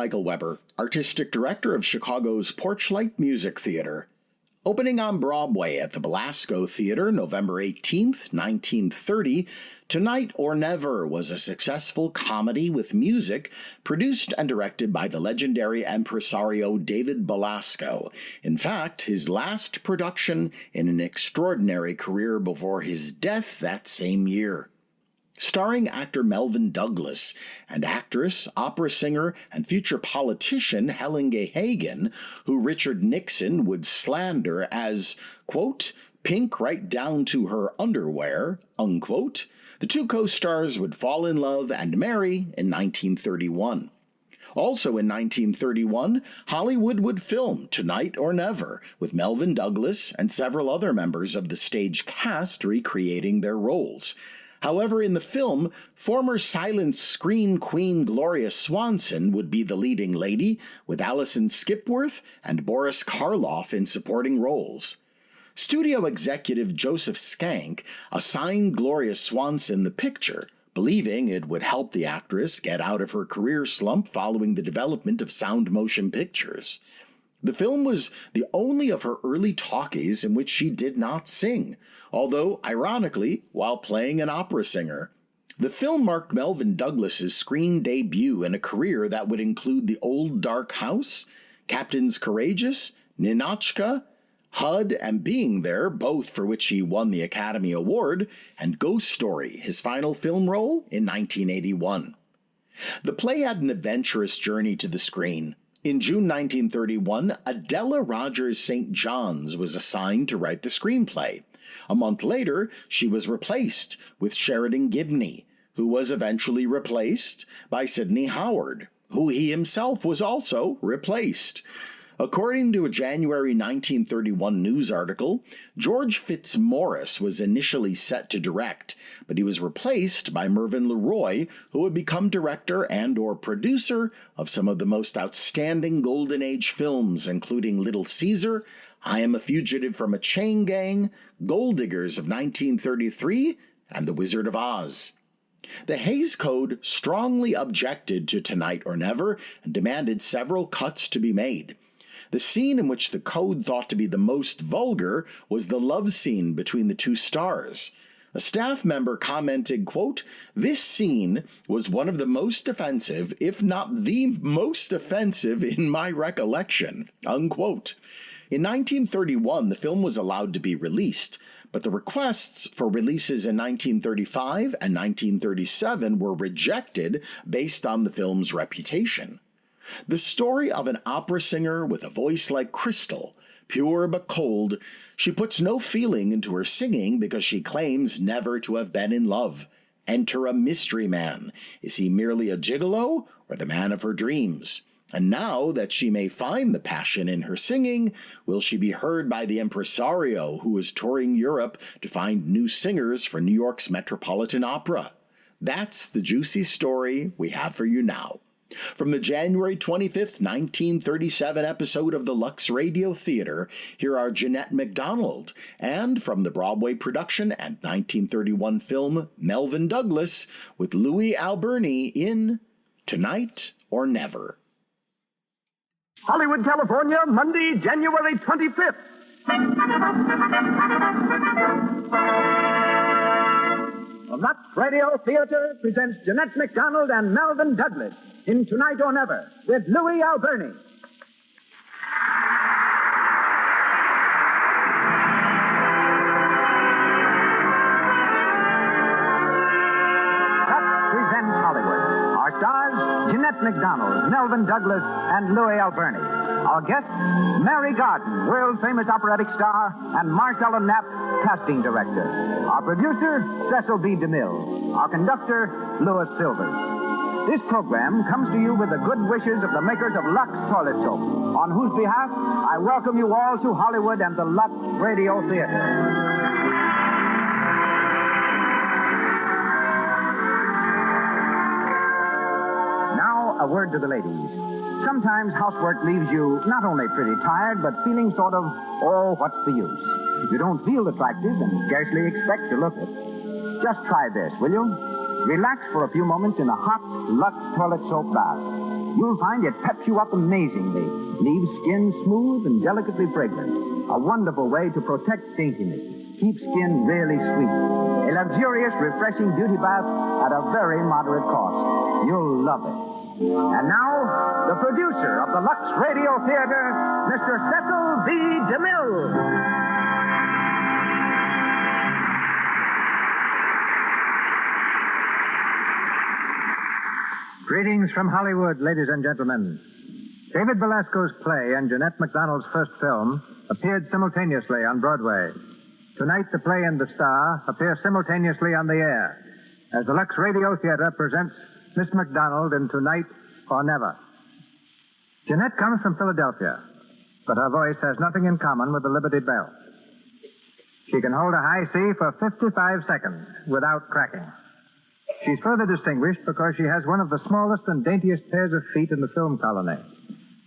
Michael Weber, Artistic Director of Chicago's Porchlight Music Theater. Opening on Broadway at the Belasco Theater November 18, 1930, Tonight or Never was a successful comedy with music produced and directed by the legendary impresario David Belasco. In fact, his last production in an extraordinary career before his death that same year. Starring actor Melvin Douglas and actress, opera singer, and future politician Helen Gay Hagen, who Richard Nixon would slander as, quote, pink right down to her underwear, unquote, the two co-stars would fall in love and marry in 1931. Also in 1931, Hollywood would film Tonight or Never, with Melvin Douglas and several other members of the stage cast recreating their roles. However, in the film, former silent screen queen Gloria Swanson would be the leading lady, with Alison Skipworth and Boris Karloff in supporting roles. Studio executive Joseph Skank assigned Gloria Swanson the picture, believing it would help the actress get out of her career slump following the development of sound motion pictures. The film was the only of her early talkies in which she did not sing, although, ironically, while playing an opera singer. The film marked Melvin Douglas's screen debut in a career that would include The Old Dark House, Captains Courageous, Ninotchka, HUD, and Being There, both for which he won the Academy Award, and Ghost Story, his final film role in 1981. The play had an adventurous journey to the screen. In June 1931, Adela Rogers St. John's was assigned to write the screenplay. A month later, she was replaced with Sheridan Gibney, who was eventually replaced by Sidney Howard, who he himself was also replaced. According to a January 1931 news article, George Fitzmaurice was initially set to direct, but he was replaced by Mervyn LeRoy, who would become director and/or producer of some of the most outstanding Golden Age films, including Little Caesar, I Am a Fugitive from a Chain Gang, Gold Diggers of 1933, and The Wizard of Oz. The Hays Code strongly objected to Tonight or Never and demanded several cuts to be made. The scene in which the code thought to be the most vulgar was the love scene between the two stars. A staff member commented, quote, "This scene was one of the most offensive, if not the most offensive in my recollection," unquote. In 1931, the film was allowed to be released, but the requests for releases in 1935 and 1937 were rejected based on the film's reputation. The story of an opera singer with a voice like crystal, pure but cold, she puts no feeling into her singing because she claims never to have been in love. Enter a mystery man. Is he merely a gigolo or the man of her dreams? And now that she may find the passion in her singing, will she be heard by the impresario who is touring Europe to find new singers for New York's Metropolitan Opera? That's the juicy story we have for you now. From the January 25th, 1937 episode of the Lux Radio Theater, here are Jeanette Mcdonald, and from the Broadway production and 1931 film Melvin Douglas with Louis Alberni in Tonight or Never. Hollywood, California, Monday, January 25th. The Lux Radio Theater presents Jeanette Mcdonald and Melvin Douglas in Tonight or Never with Louis Alberni. Lux presents Hollywood. Our stars, Jeanette Mcdonald, Melvin Douglas, and Louis Alberni. Our guests, Mary Garden, world-famous operatic star, and Marcella Knapp, casting director. Our producer, Cecil B. DeMille. Our conductor, Louis Silvers. This program comes to you with the good wishes of the makers of Lux Toilet Soap, on whose behalf I welcome you all to Hollywood and the Lux Radio Theater. A word to the ladies. Sometimes housework leaves you not only pretty tired, but feeling sort of, oh, what's the use? You don't feel attractive and scarcely expect to look it. Just try this, will you? Relax for a few moments in a hot Lux toilet soap bath. You'll find it peps you up amazingly, leaves skin smooth and delicately fragrant. A wonderful way to protect daintiness. Keep skin really sweet. A luxurious, refreshing beauty bath at a very moderate cost. You'll love it. And now, the producer of the Lux Radio Theater, Mr. Cecil B. DeMille. Greetings from Hollywood, ladies and gentlemen. David Belasco's play and Jeanette Mcdonald's first film appeared simultaneously on Broadway. Tonight, the play and the star appear simultaneously on the air as the Lux Radio Theater presents Miss Mcdonald in Tonight or Never. Jeanette comes from Philadelphia, but her voice has nothing in common with the Liberty Bell. She can hold a high C for 55 seconds without cracking. She's further distinguished because she has one of the smallest and daintiest pairs of feet in the film colony.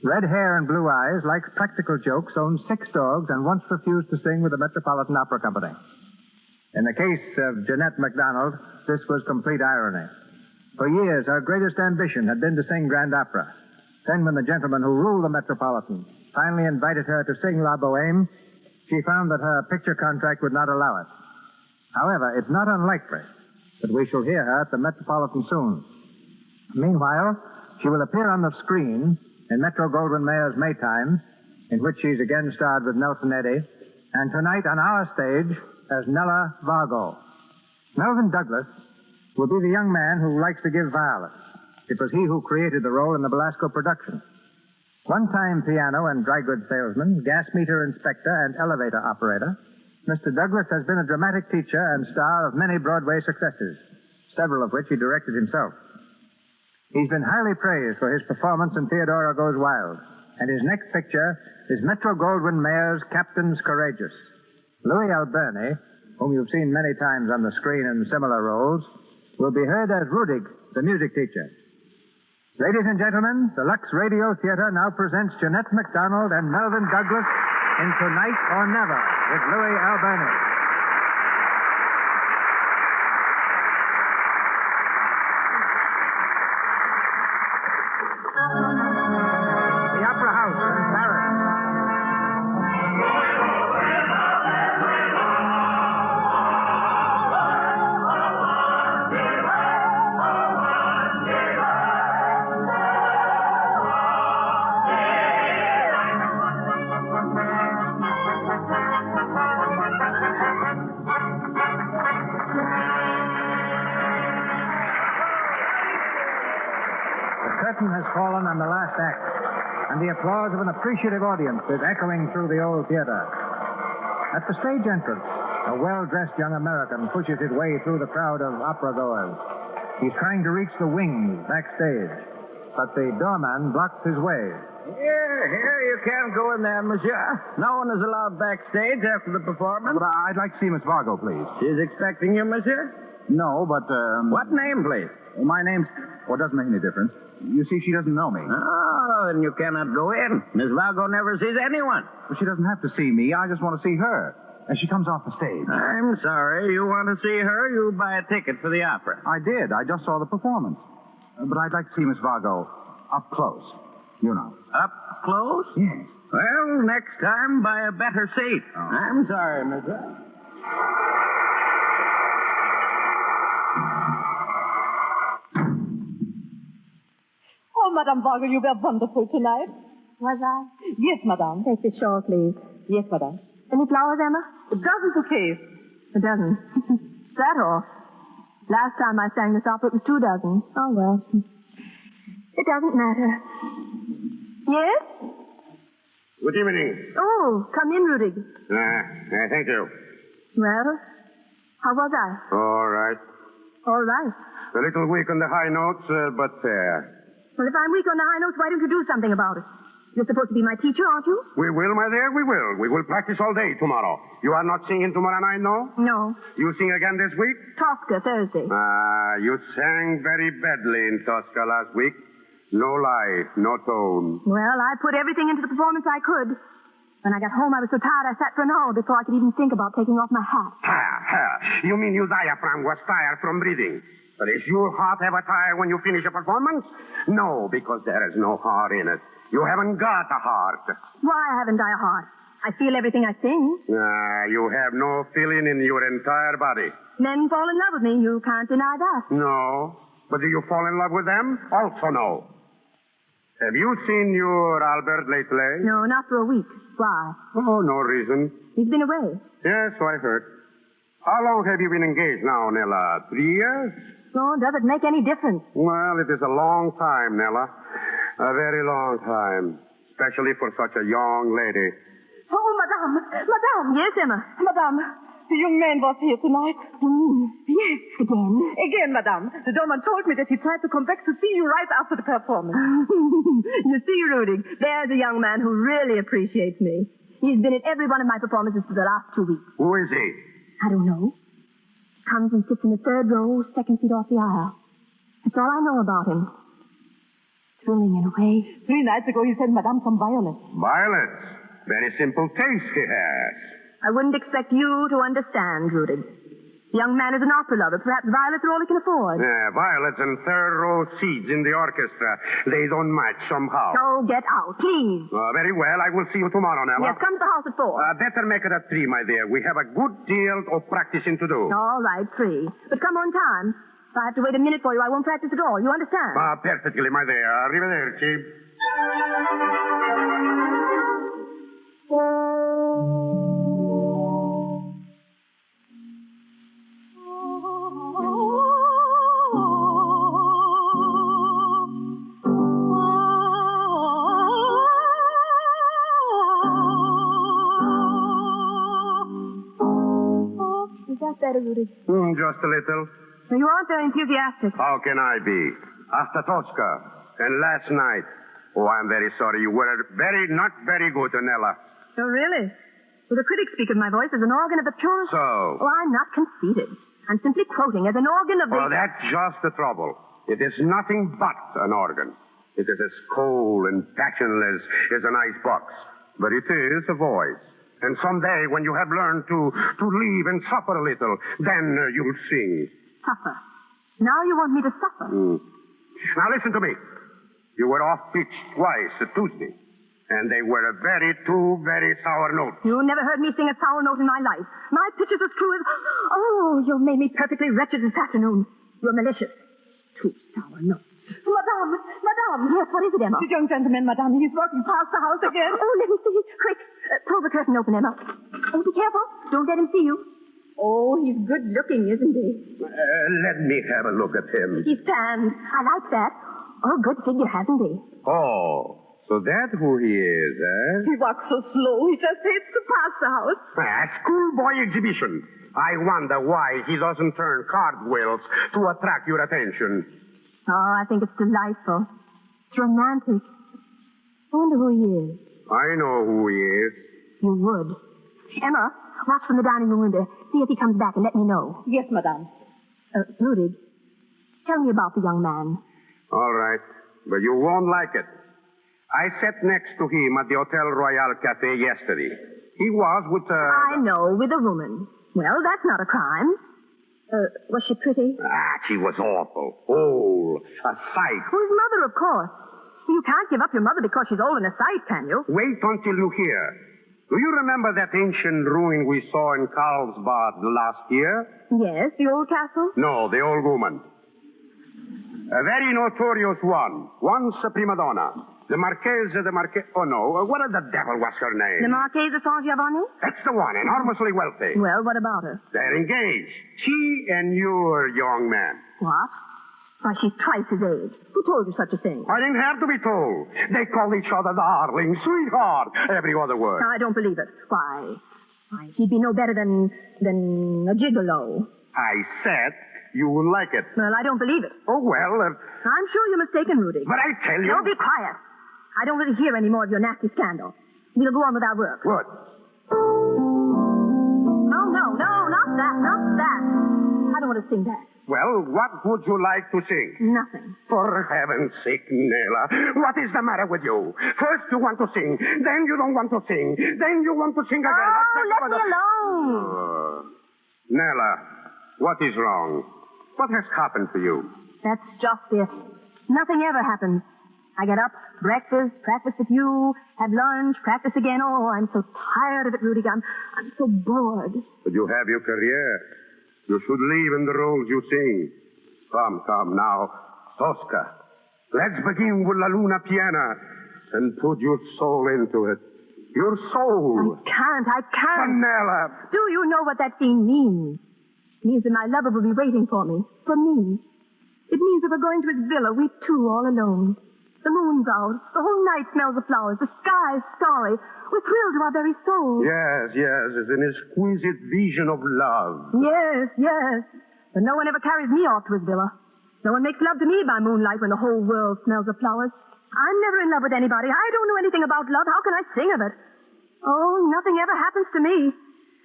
Red hair and blue eyes, likes practical jokes, owns 6 dogs, and once refused to sing with the Metropolitan Opera Company. In the case of Jeanette Mcdonald, this was complete irony. For years, her greatest ambition had been to sing Grand Opera. Then, when the gentleman who ruled the Metropolitan finally invited her to sing La Boheme, she found that her picture contract would not allow it. However, it's not unlikely that we shall hear her at the Metropolitan soon. Meanwhile, she will appear on the screen in Metro Goldwyn Mayer's Maytime, in which she's again starred with Nelson Eddy, and tonight on our stage as Nella Vargo. Melvin Douglas will be the young man who likes to give violence. It was he who created the role in the Belasco production. One-time piano and dry goods salesman, gas meter inspector, and elevator operator, Mr. Douglas has been a dramatic teacher and star of many Broadway successes, several of which he directed himself. He's been highly praised for his performance in Theodora Goes Wild, and his next picture is Metro Goldwyn Mayer's Captain's Courageous. Louis Alberni, whom you've seen many times on the screen in similar roles, will be heard as Rudig, the music teacher. Ladies and gentlemen, the Lux Radio Theater now presents Jeanette Mcdonald and Melvin Douglas in Tonight or Never with Louis Alberni. The Opera House in Paris. The curtain has fallen on the last act, and the applause of an appreciative audience is echoing through the old theater. At the stage entrance, a well-dressed young American pushes his way through the crowd of opera-goers. He's trying to reach the wings backstage, but the doorman blocks his way. Here, you can't go in there, monsieur. No one is allowed backstage after the performance. But I'd like to see Miss Vargo, please. She's expecting you, monsieur? No, but, What name, please? my name's... Well, it doesn't make any difference. You see, she doesn't know me. Oh, then you cannot go in. Miss Vargo never sees anyone. Well, she doesn't have to see me. I just want to see her. As she comes off the stage. I'm sorry. You want to see her, you buy a ticket for the opera. I did. I just saw the performance. But I'd like to see Miss Vargo up close. You know. Up close? Yes. Well, next time, buy a better seat. Oh. I'm sorry, mister. Oh, Madame Vargo, you were wonderful tonight. Was I? Yes, Madame. Take this shawl, please. Yes, Madame. Any flowers, Emma? Dozens of bouquets. A dozen. Is that all? Last time I sang this opera, it was 2 dozen. Oh, well. It doesn't matter. Yes? Good evening. Oh, come in, Rudig. Thank you. Well, how was I? All right. All right. A little weak on the high notes, but fair. Well, if I'm weak on the high notes, why don't you do something about it? You're supposed to be my teacher, aren't you? We will, my dear, we will. We will practice all day tomorrow. You are not singing tomorrow night, no? No. You sing again this week? Tosca, Thursday. You sang very badly in Tosca last week. No life, no tone. Well, I put everything into the performance I could. When I got home, I was so tired I sat for an hour before I could even think about taking off my hat. You mean your diaphragm was tired from breathing? But is your heart ever tired when you finish a performance? No, because there is no heart in it. You haven't got a heart. Why haven't I a heart? I feel everything I sing. You have no feeling in your entire body. Men fall in love with me. You can't deny that. No. But do you fall in love with them? Also no. Have you seen your Albert lately? No, not for a week. Why? Oh, no reason. He's been away. Yes, so I heard. How long have you been engaged now, Nella? 3 years? Oh, does it make any difference? Well, it is a long time, Nella. A very long time. Especially for such a young lady. Oh, Madame. Madame. Yes, Emma. Madame, the young man was here tonight. Yes, again. Again, Madame. The doorman told me that he tried to come back to see you right after the performance. You see, Rudy, there's a young man who really appreciates me. He's been at every one of my performances for the last 2 weeks. Who is he? I don't know. Comes and sits in the third row, second seat off the aisle. That's all I know about him. Thrilling in a way. 3 nights ago, he sent Madame some violets. Violets. Very simple taste he has. I wouldn't expect you to understand, Rudy. The young man is an opera lover. Perhaps violets are all he can afford. Violets and third-row seats in the orchestra. They don't match somehow. So get out, please. Very well. I will see you tomorrow, Nella. Yes, come to the house at 4. Better make it at 3, my dear. We have a good deal of practicing to do. All right, 3. But come on time. If I have to wait a minute for you, I won't practice at all. You understand? Perfectly, my dear. Arrivederci. Is that better, Rudy? Just a little. You aren't very enthusiastic. How can I be? After Tosca and last night. Oh, I'm very sorry. You were not very good, Nella. Oh, really? Well, the critics speak of my voice as an organ of the purest... So? Oh, I'm not conceited. I'm simply quoting as an organ of the... Well, that's just the trouble. It is nothing but an organ. It is as cold and passionless as an ice box. But it is a voice. And someday, when you have learned to live and suffer a little, then you'll sing. Suffer. Now you want me to suffer. Now listen to me. You were off pitch twice Tuesday. And they were two very sour notes. You never heard me sing a sour note in my life. My pitch is as true as... Oh, you made me perfectly wretched this afternoon. You're malicious. 2 sour notes. Madame. Yes, what is it, Emma? The young gentleman, Madame. He's walking past the house again. Oh, let me see. Quick. Pull the curtain open, Emma. Oh, be careful. Don't let him see you. Oh, he's good looking, isn't he? Let me have a look at him. He stands. I like that. Oh, good figure, hasn't he? Oh, so that's who he is, eh? He walks so slow. He just hates to pass the house. A schoolboy exhibition. I wonder why he doesn't turn cartwheels to attract your attention. Oh, I think it's delightful. It's romantic. I wonder who he is. I know who he is. You would. Emma, watch from the dining room window. See if he comes back and let me know. Yes, Madame. Rudy, tell me about the young man. All right. But you won't like it. I sat next to him at the Hotel Royal Cafe yesterday. He was with I know, with a woman. Well, that's not a crime. Was she pretty? She was awful. Old. A sight. His mother, of course. You can't give up your mother because she's old and a sight, can you? Wait until you hear. Do you remember that ancient ruin we saw in Carlsbad last year? Yes, the old castle? No, the old woman. A very notorious one. Once a prima donna. The Marchese. Oh, no. What the devil was her name? The Marchese de Saint-Giovanni? That's the one. Enormously wealthy. Well, what about her? They're engaged. She and your young man. What? Why, she's twice his age. Who told you such a thing? I didn't have to be told. They call each other darling, sweetheart, every other word. I don't believe it. Why, he'd be no better than a gigolo. I said you will like it. Well, I don't believe it. Oh, well... I'm sure you're mistaken, Rudy. But I tell you... No, be quiet. I don't want to hear any more of your nasty scandal. We'll go on with our work. Good. No, not that. I don't want to sing that. Well, what would you like to sing? Nothing. For heaven's sake, Nella, what is the matter with you? First you want to sing, then you don't want to sing, then you want to sing again. Oh, let me alone. Nella, what is wrong? What has happened to you? That's just it. Nothing ever happens. I get up, breakfast, practice with you, have lunch, practice again. Oh, I'm so tired of it, Rudy. I'm so bored. But you have your career. You should live in the roles you sing. Come now. Tosca. Let's begin with La Luna Piena and put your soul into it. Your soul. I can't. Vanilla. Do you know what that scene means? It means that my lover will be waiting for me. For me. It means that we're going to his villa, we two, all alone. The moon's out. The whole night smells of flowers. The sky's starry. We're thrilled to our very souls. Yes. It's an exquisite vision of love. Yes. But no one ever carries me off to his villa. No one makes love to me by moonlight when the whole world smells of flowers. I'm never in love with anybody. I don't know anything about love. How can I sing of it? Oh, nothing ever happens to me.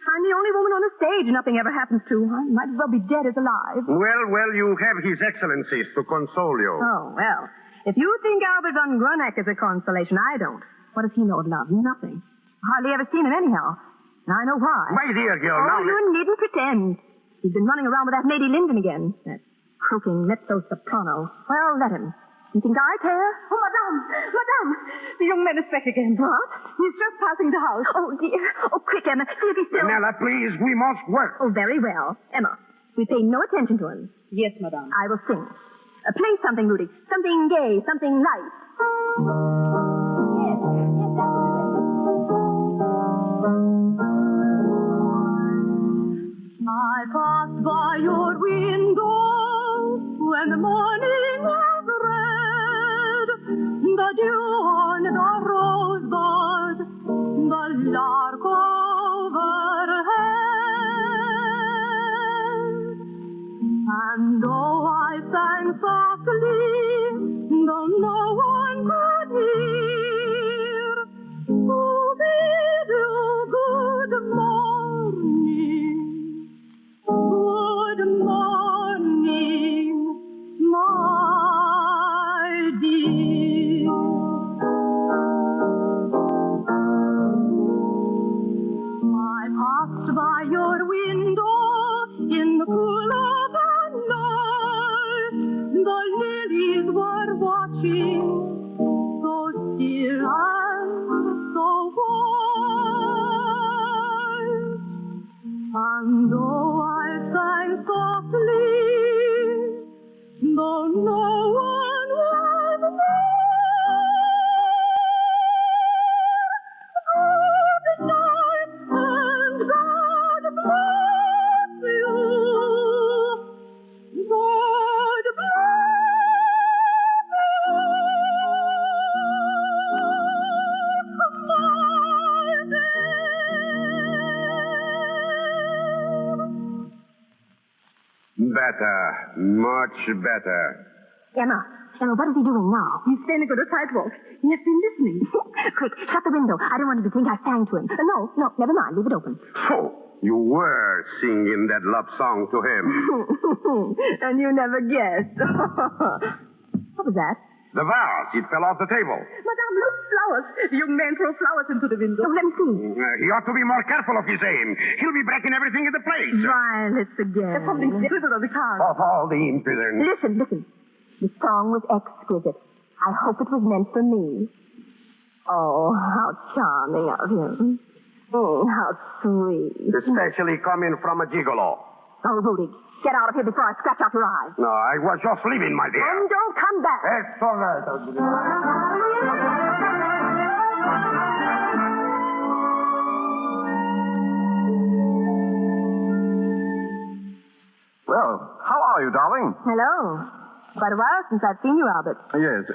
I'm the only woman on the stage nothing ever happens to. I might as well be dead as alive. Well, you have His Excellencies to console you. Oh, well. If you think Albert von Gruneck is a consolation, I don't. What does he know of love? Nothing. Hardly ever seen him anyhow. And I know why. My dear girl, Oh, now... you needn't pretend. He's been running around with that Lady Linden again. That croaking mezzo-soprano. Well, let him. You think I care? Oh, Madame! The young man is back again. What? He's just passing the house. Oh, dear. Oh, quick, Emma. See if he's still... Nella, please, we must work. Oh, very well. Emma, we pay no attention to him. Yes, Madame. I will sing. Play something, Rudy. Something gay, something light. Yes, I passed by your window when the morning was red. The dew on the rosebud, the lark overhead. And though I sang softly, though no one could hear, who bid you good morning, my dear. I passed by your window in the cool of the night. The lilies were watching, so still and so white. And though I sang softly, though no one was there, good night and God bless you. God bless you, my Better. Much better. Emma, what is he doing now? He's standing on the sidewalk. He has been listening. Quick, shut the window. I don't want him to think I sang to him. No, never mind. Leave it open. So, you were singing that love song to him. And you never guessed. What was that? The vase. It fell off the table. Madame, look, flowers. The young man threw flowers into the window. Oh, let me see. He ought to be more careful of his aim. He'll be breaking everything into place. Violets again. There's something scribbled on the card. Of all the impudence. Listen. The song was exquisite. I hope it was meant for me. Oh, how charming of him. How sweet. Especially coming from a gigolo. Oh, Rudy, get out of here before I scratch out your eyes. No, I was just leaving, my dear. And don't come back. It's all right. Well, how are you, darling? Hello. Quite a while since I've seen you, Albert. Yes,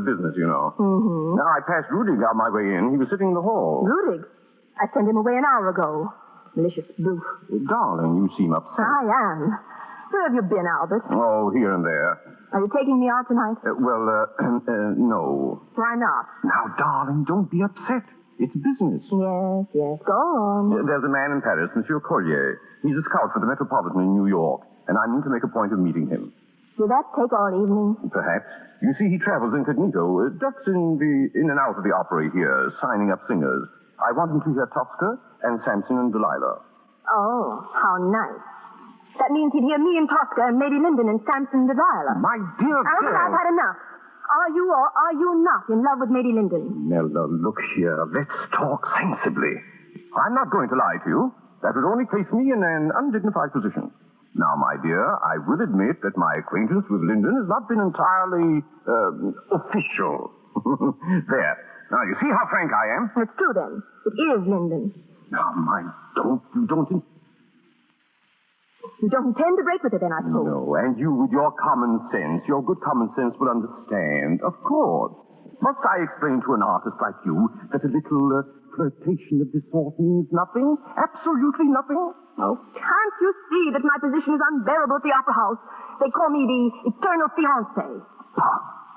business, you know. Mm-hmm. Now, I passed Rudig on my way in. He was sitting in the hall. Rudig? I sent him away an hour ago. Malicious brute. Darling, you seem upset. I am. Where have you been, Albert? Oh, here and there. Are you taking me out tonight? No. Why not? Now, darling, don't be upset. It's business. Yes. Go on. There's a man in Paris, Monsieur Collier. He's a scout for the Metropolitan in New York, and I mean to make a point of meeting him. Will that take all evening? Perhaps. You see, he travels incognito, ducks in and out of the opera here, signing up singers. I want him to hear Tosca and Samson and Delilah. Oh, how nice. That means he'd hear me and Tosca and Lady Linden and Samson Delilah. My dear Albert, girl. I've had enough. Are you or are you not in love with Lady Linden? Nella, look here. Let's talk sensibly. I'm not going to lie to you. That would only place me in an undignified position. Now, my dear, I will admit that my acquaintance with Linden has not been entirely, official. There. Now, you see how frank I am? It's true, then. It is Linden. Now, you don't... You don't intend to break with her, then, I suppose. No, and you, with your common sense, your good common sense, will understand. Of course. Must I explain to an artist like you that a little flirtation of this sort means nothing? Absolutely nothing? Oh, can't you see that my position is unbearable at the Opera House? They call me the eternal fiancé.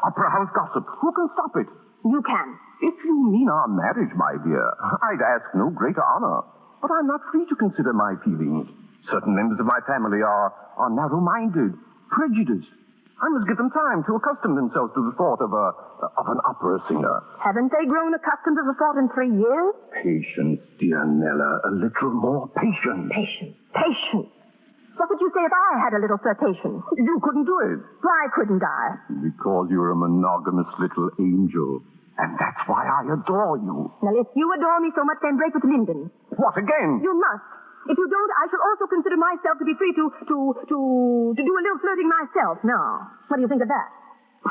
Opera House gossip. Who can stop it? You can. If you mean our marriage, my dear, I'd ask no greater honor. But I'm not free to consider my feelings. Certain members of my family are narrow-minded, prejudiced. I must give them time to accustom themselves to the thought of an opera singer. Haven't they grown accustomed to the thought in 3 years? Patience, dear Nella. A little more patience. Patience. What would you say if I had a little flirtation? You couldn't do it. Why couldn't I? Because you're a monogamous little angel. And that's why I adore you. Now, if you adore me so much, then break with Linden. What again? You must. If you don't, I shall also consider myself to be free to do a little flirting myself. Now, what do you think of that?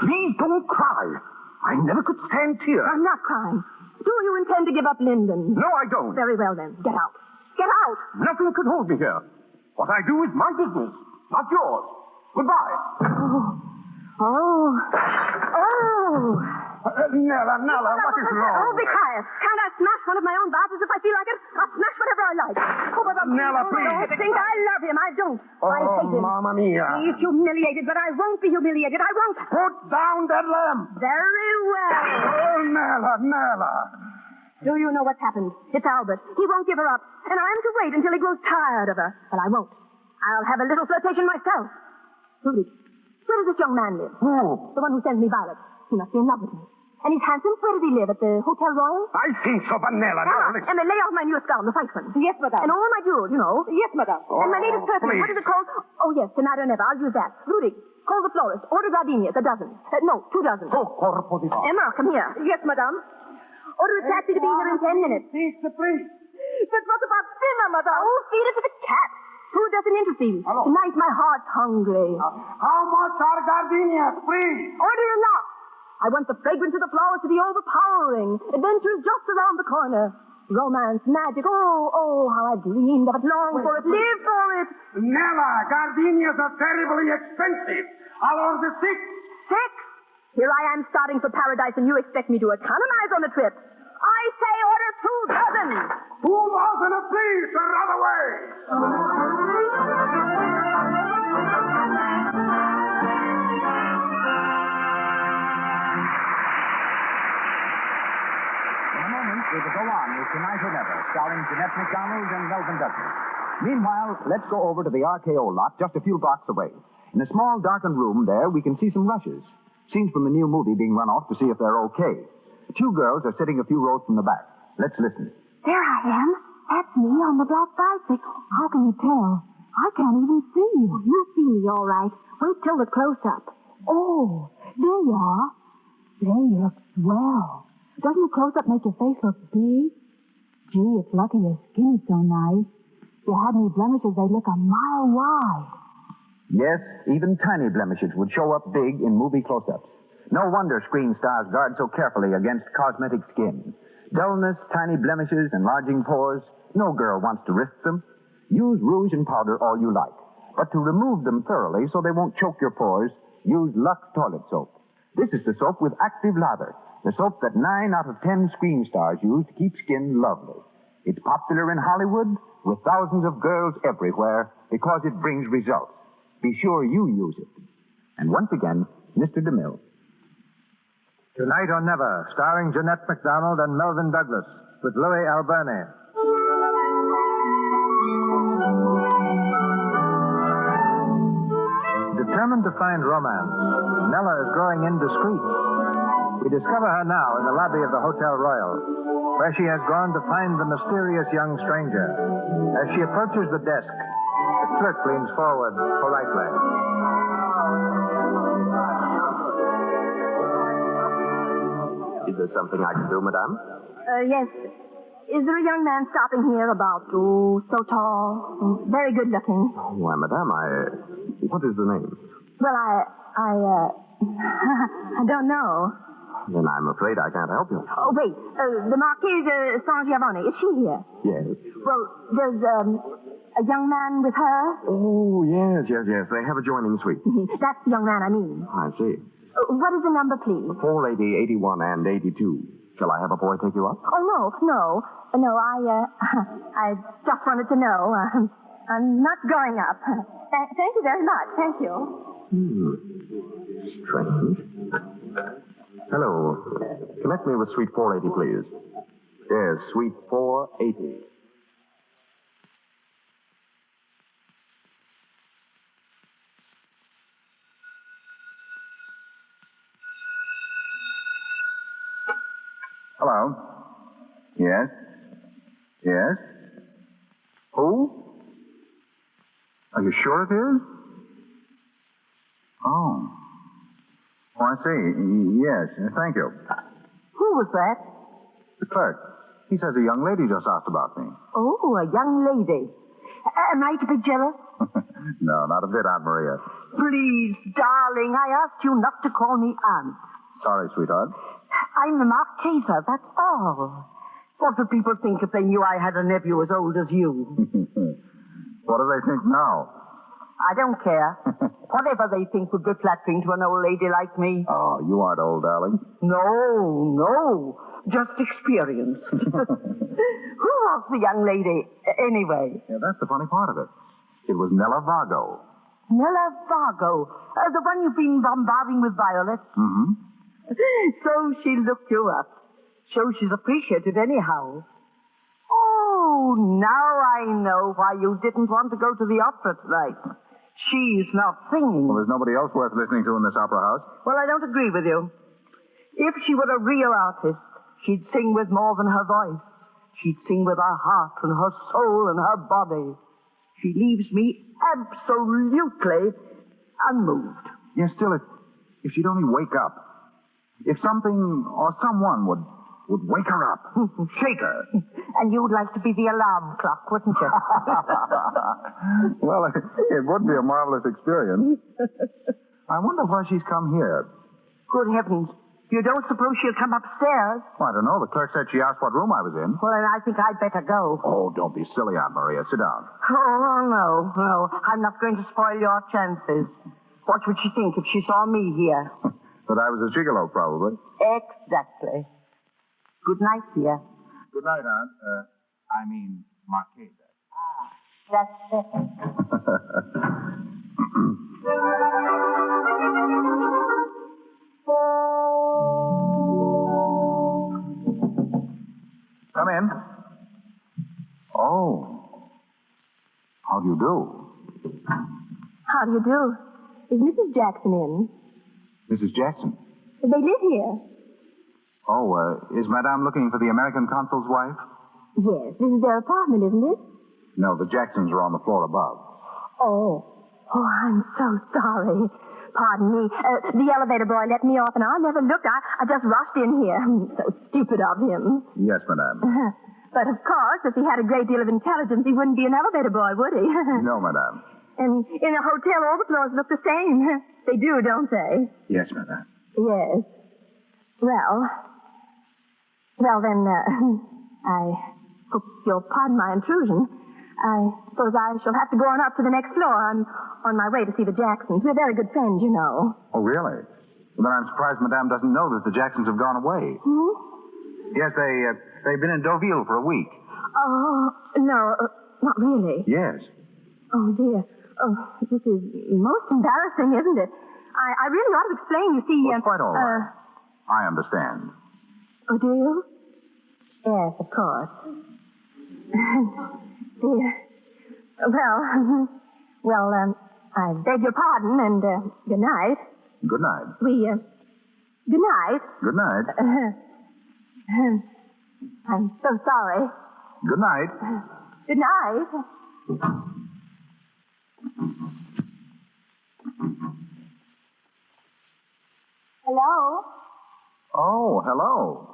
Please don't cry. I never could stand tears. I'm not crying. Do you intend to give up Linden? No, I don't. Very well, then. Get out. Get out. Nothing could hold me here. What I do is my business, not yours. Goodbye. Oh. Nella, what is wrong? Oh, be quiet. Can't I smash one of my own vases if I feel like it? I'll smash whatever I like. Oh, but Nella, please. Don't think I love him. I don't. I hate him. Mamma mia. He's humiliated, but I won't be humiliated. I won't. Put down that lamp. Very well. Oh, Nella. Do you know what's happened? It's Albert. He won't give her up. And I'm to wait until he grows tired of her. But I won't. I'll have a little flirtation myself. Rudy, where does this young man live? Who? The one who sends me violets. He must be in love with me. And he's handsome. Where does he live? At the Hotel Royal? I think so, but Nella. And they lay off my newest gown, the white one. Yes, madame. And all my jewels, you know. Yes, madame. And my latest perfume. please. What is it called? Oh, yes, tonight or never. I'll use that. Rudy, call the florist. Order gardenias, a dozen. No, 2 dozen. Corpo di Emma, come here. Yes, madame. Order a taxi to be here in 10 minutes. Please. But what about dinner, madame? Oh, feed it to the cat. Food doesn't interest you. Tonight my heart's hungry. How much are gardenias, please? Order enough. I want the fragrance of the flowers to be overpowering. Adventure is just around the corner. Romance, magic. Oh, how I've dreamed of it, longed for it, lived for it. Nella, gardenias are terribly expensive. I'll order 6. 6? Here I am starting for paradise, and you expect me to economize on the trip. I say order 2 dozen. 2 dozen apiece, or other way. We will go on with Tonight or Never, starring Jeanette Mcdonald and Melvin Douglas. Meanwhile, let's go over to the RKO lot just a few blocks away. In a small darkened room there, we can see some rushes. Scenes from the new movie being run off to see if they're okay. 2 girls are sitting a few rows from the back. Let's listen. There I am. That's me on the black bicycle. How can you tell? I can't even see you. You see me all right. Wait till the close-up. Oh, there you are. There you look swell. Doesn't the close-up make your face look big? Gee, it's lucky your skin is so nice. If you had any blemishes, they'd look a mile wide. Yes, even tiny blemishes would show up big in movie close-ups. No wonder screen stars guard so carefully against cosmetic skin. Dullness, tiny blemishes, enlarging pores. No girl wants to risk them. Use rouge and powder all you like. But to remove them thoroughly so they won't choke your pores, use Lux toilet soap. This is the soap with active lather. The soap that 9 out of 10 screen stars use to keep skin lovely. It's popular in Hollywood with thousands of girls everywhere because it brings results. Be sure you use it. And once again, Mr. DeMille. Tonight or Never, starring Jeanette Mcdonald and Melvin Douglas, with Louis Alberni. Determined to find romance, Nella is growing indiscreet. We discover her now in the lobby of the Hotel Royal, where she has gone to find the mysterious young stranger. As she approaches the desk, the Clerk leans forward politely. Is there something I can do, madame? Yes. Is there a young man stopping here about, so tall, very good looking? Why, madame, what is the name? Well, I don't know. Then I'm afraid I can't help you. Oh, wait. The Marquise Saint-Giovanni, is she here? Yes. Well, there's a young man with her? Oh, yes. They have a suite. That's the young man I mean. I see. What is the number, please? 480, 81, and 82. Shall I have a boy take you up? Oh, no, I just wanted to know. I'm not going up. Thank you very much. Thank you. Strange. Hello. Connect me with suite 480, please. Yes, suite 480. Hello. Yes? Yes? Who? Are you sure it is? Oh, I see. Yes, thank you. Who was that? The clerk. He says a young lady just asked about me. Oh, a young lady. Am I to be jealous? No, not a bit, Aunt Maria. Please, darling, I asked you not to call me aunt. Sorry, sweetheart. I'm the Marquesa, that's all. What would people think if they knew I had a nephew as old as you? What do they think now? I don't care. Whatever they think would be flattering to an old lady like me. Oh, you aren't old, darling. No. Just experience. Who was the young lady, anyway? Yeah, that's the funny part of it. It was Nella Vargo. Nella Vargo. The one you've been bombarding with violets? Mm-hmm. So she looked you up. Shows she's appreciated anyhow. Oh, now I know why you didn't want to go to the opera tonight. She's not singing. Well, there's nobody else worth listening to in this opera house. Well, I don't agree with you. If she were a real artist, she'd sing with more than her voice. She'd sing with her heart and her soul and her body. She leaves me absolutely unmoved. Yes, still, if she'd only wake up. If something or someone would wake her up. Shake her. And you'd like to be the alarm clock, wouldn't you? Well, it would be a marvelous experience. I wonder why she's come here. Good heavens. You don't suppose she'll come upstairs? Well, I don't know. The clerk said she asked what room I was in. Well, then I think I'd better go. Oh, don't be silly, Aunt Maria. Sit down. Oh, no. I'm not going to spoil your chances. What would she think if she saw me here? That I was a gigolo, probably. Exactly. Good night, dear. Good night, Aunt. I mean, Marquesa. That's it. Come in. Oh. How do you do? How do you do? Is Mrs. Jackson in? Mrs. Jackson. They live here. Oh, is Madame looking for the American consul's wife? Yes, this is their apartment, isn't it? No, the Jacksons are on the floor above. Oh, I'm so sorry. Pardon me. The elevator boy let me off, and I never looked. I just rushed in here. So stupid of him. Yes, Madame. But of course, if he had a great deal of intelligence, he wouldn't be an elevator boy, would he? No, Madame. And in a hotel, all the floors look the same. They do, don't they? Yes, Madame. Yes. Well, then, I hope you'll pardon my intrusion. I suppose I shall have to go on up to the next floor. I'm on my way to see the Jacksons. We're very good friends, you know. Oh, really? Well, then I'm surprised Madame doesn't know that the Jacksons have gone away. Hmm? Yes, they've been in Deauville for a week. Oh, no, not really. Yes. Oh, dear. Oh, this is most embarrassing, isn't it? I really ought to explain, you see. Well, it's quite all right. I understand. Oh, do you? Yes, of course. Dear. Well, I beg your pardon, and good night. Good night. Good night. Good night. I'm so sorry. Good night. Good night. Hello? Oh, hello.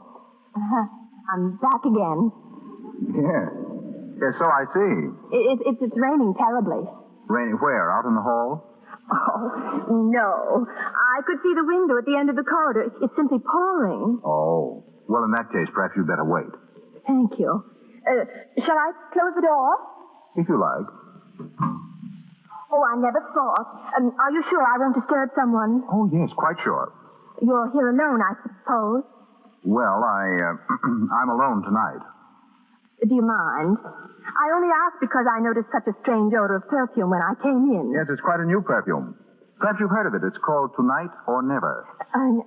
I'm back again. Yes. Yes, so I see. It's raining terribly. Raining where? Out in the hall? Oh, no. I could see the window at the end of the corridor. It's simply pouring. Oh. Well, in that case, perhaps you'd better wait. Thank you. Shall I close the door? If you like. Oh, I never thought. Are you sure I won't disturb someone? Oh, yes, quite sure. You're here alone, I suppose. Well, I'm alone tonight. Do you mind? I only asked because I noticed such a strange odor of perfume when I came in. Yes, it's quite a new perfume. Perhaps you've heard of it. It's called Tonight or Never.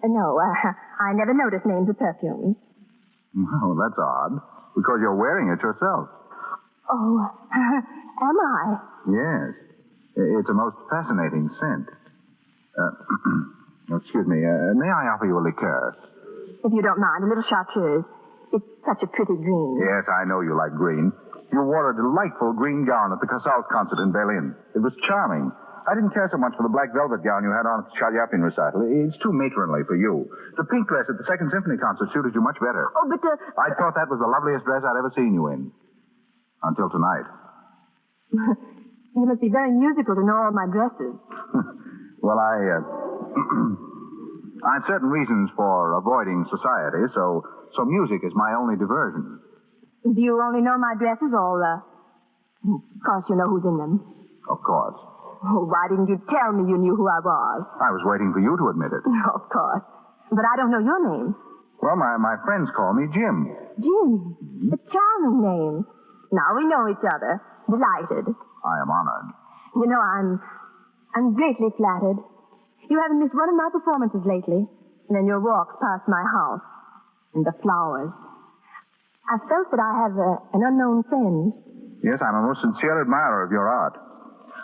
No, I never noticed names of perfumes. Oh, that's odd. Because you're wearing it yourself. Oh, am I? Yes. It's a most fascinating scent. Excuse me. May I offer you a liqueur? If you don't mind, a little chartreuse. It's such a pretty green. Yes, I know you like green. You wore a delightful green gown at the Casals concert in Berlin. It was charming. I didn't care so much for the black velvet gown you had on at the Chalyapin recital. It's too matronly for you. The pink dress at the Second Symphony concert suited you much better. Oh, but I thought that was the loveliest dress I'd ever seen you in. Until tonight. You must be very musical to know all my dresses. Well, I have certain reasons for avoiding society, so music is my only diversion. Do you only know my dresses, or, of course you know who's in them? Of course. Oh, why didn't you tell me you knew who I was? I was waiting for you to admit it. Of course. But I don't know your name. Well, my friends call me Jim. Jim? A charming name. Now we know each other. Delighted. I am honored. You know, I'm greatly flattered. You haven't missed one of my performances lately. And then your walks past my house. And the flowers. I felt that I have an unknown friend. Yes, I'm a most sincere admirer of your art.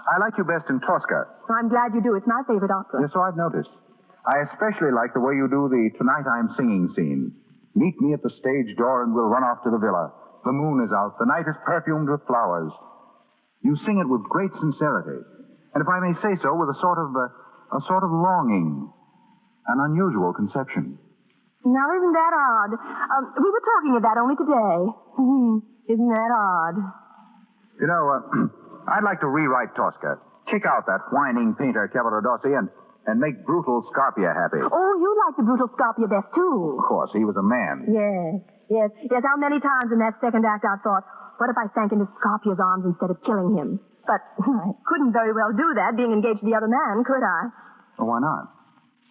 I like you best in Tosca. Oh, I'm glad you do. It's my favorite opera. Yes, so I've noticed. I especially like the way you do the Tonight I'm Singing scene. Meet me at the stage door and we'll run off to the villa. The moon is out. The night is perfumed with flowers. You sing it with great sincerity. And if I may say so, with a sort of longing. An unusual conception. Now, isn't that odd? We were talking of that only today. Isn't that odd? You know, I'd like to rewrite Tosca. Kick out that whining painter, Cavaradossi, and make brutal Scarpia happy. Oh, you like the brutal Scarpia best, too. Of course, he was a man. Yes. How many times in that second act I thought, what if I sank into Scarpia's arms instead of killing him? But I couldn't very well do that, being engaged to the other man, could I? Well, why not?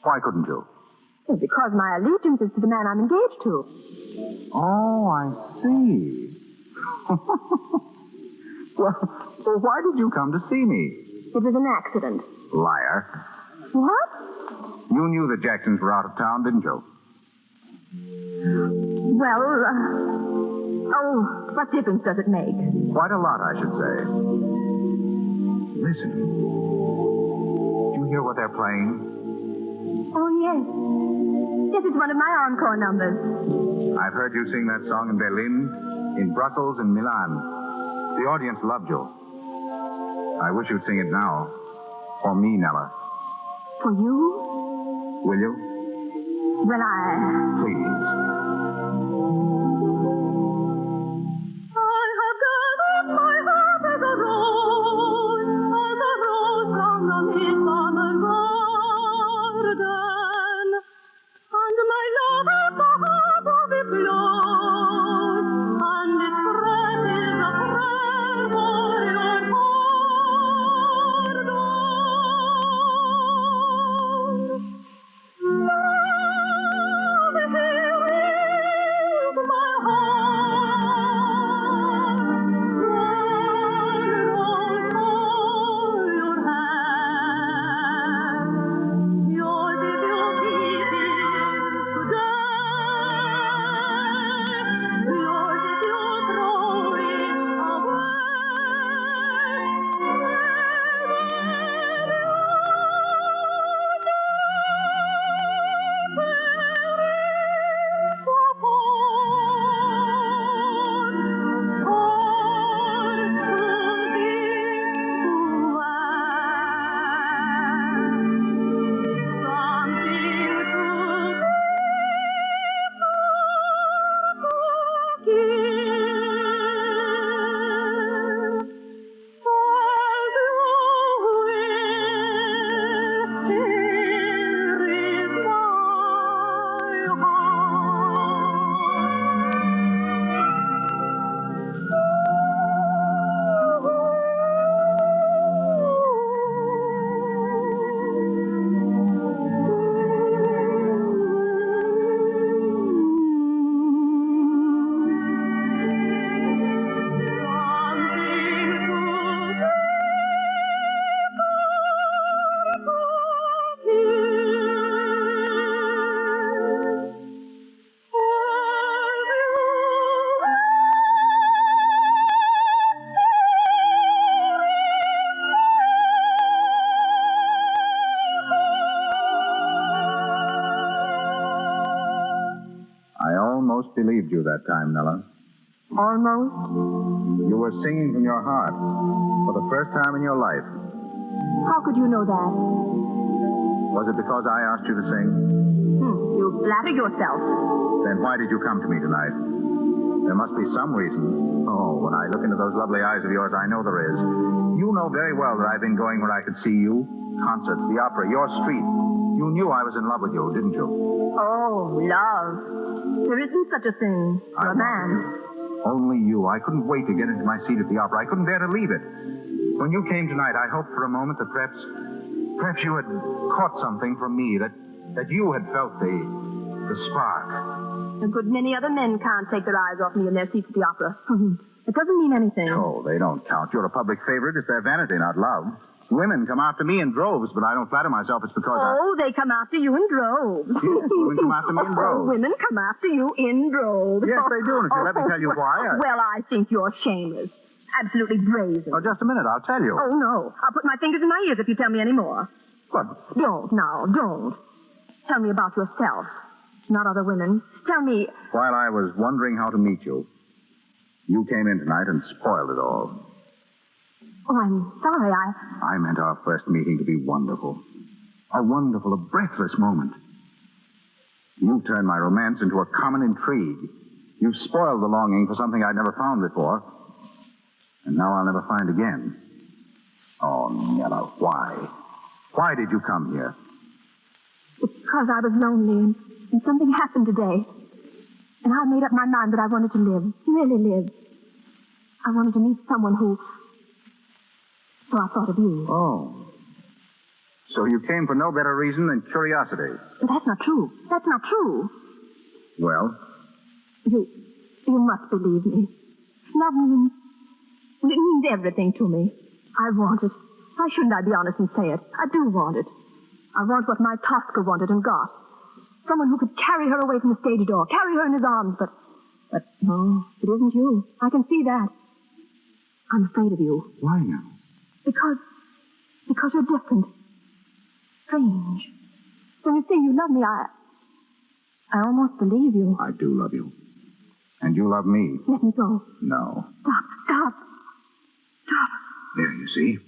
Why couldn't you? Well, because my allegiance is to the man I'm engaged to. Oh, I see. Well, why did you come to see me? It was an accident. Liar. What? You knew the Jacksons were out of town, didn't you? Well, what difference does it make? Quite a lot, I should say. Listen. Do you hear what they're playing? Oh, yes. Yes, it's one of my encore numbers. I've heard you sing that song in Berlin, in Brussels, and Milan. The audience loved you. I wish you'd sing it now. For me, Nella. For you? Will you? Well, Please. I have gathered my heart as a rose from the midsummer garden, and my love at the heart of it blows, and its breath is a prayer for your pardon. Love, hear me believed you that time, Nella. Almost? You were singing from your heart for the first time in your life. How could you know that? Was it because I asked you to sing? You flatter yourself. Then why did you come to me tonight? There must be some reason. Oh, when I look into those lovely eyes of yours, I know there is. You know very well that I've been going where I could see you. Concerts, the opera, your street. You knew I was in love with you, didn't you? Oh, love. There isn't such a thing. You're a man. Only you. I couldn't wait to get into my seat at the opera. I couldn't bear to leave it. When you came tonight, I hoped for a moment that perhaps you had caught something from me, that you had felt the spark. A good many other men can't take their eyes off me in their seats at the opera. It doesn't mean anything. Oh, they don't count. You're a public favorite. It's their vanity, not love. Women come after me in droves, but I don't flatter myself it's because they come after you in droves. Yes, women come after me in droves. Women come after you in droves. Yes, they do, and if you let me tell you why... Well, I think you're shameless. Absolutely brazen. Oh, just a minute, I'll tell you. Oh, no. I'll put my fingers in my ears if you tell me any more. What? Don't now, don't. Tell me about yourself, not other women. Tell me... While I was wondering how to meet you, you came in tonight and spoiled it all. Oh, I'm sorry, I meant our first meeting to be wonderful. A wonderful, a breathless moment. You turned my romance into a common intrigue. You spoiled the longing for something I'd never found before. And now I'll never find again. Oh, Nella, why? Why did you come here? Because I was lonely and something happened today. And I made up my mind that I wanted to live, really live. I wanted to meet someone who... So I thought of you. Oh. So you came for no better reason than curiosity. But that's not true. That's not true. Well? You must believe me. Love means... It means everything to me. I want it. Why shouldn't I be honest and say it? I do want it. I want what my Tosca wanted and got. Someone who could carry her away from the stage door, carry her in his arms, but no, it isn't you. I can see that. I'm afraid of you. Why now? Because you're different. Strange. When you say you love me, I almost believe you. I do love you. And you love me. Let me go. No. Stop. There, you see?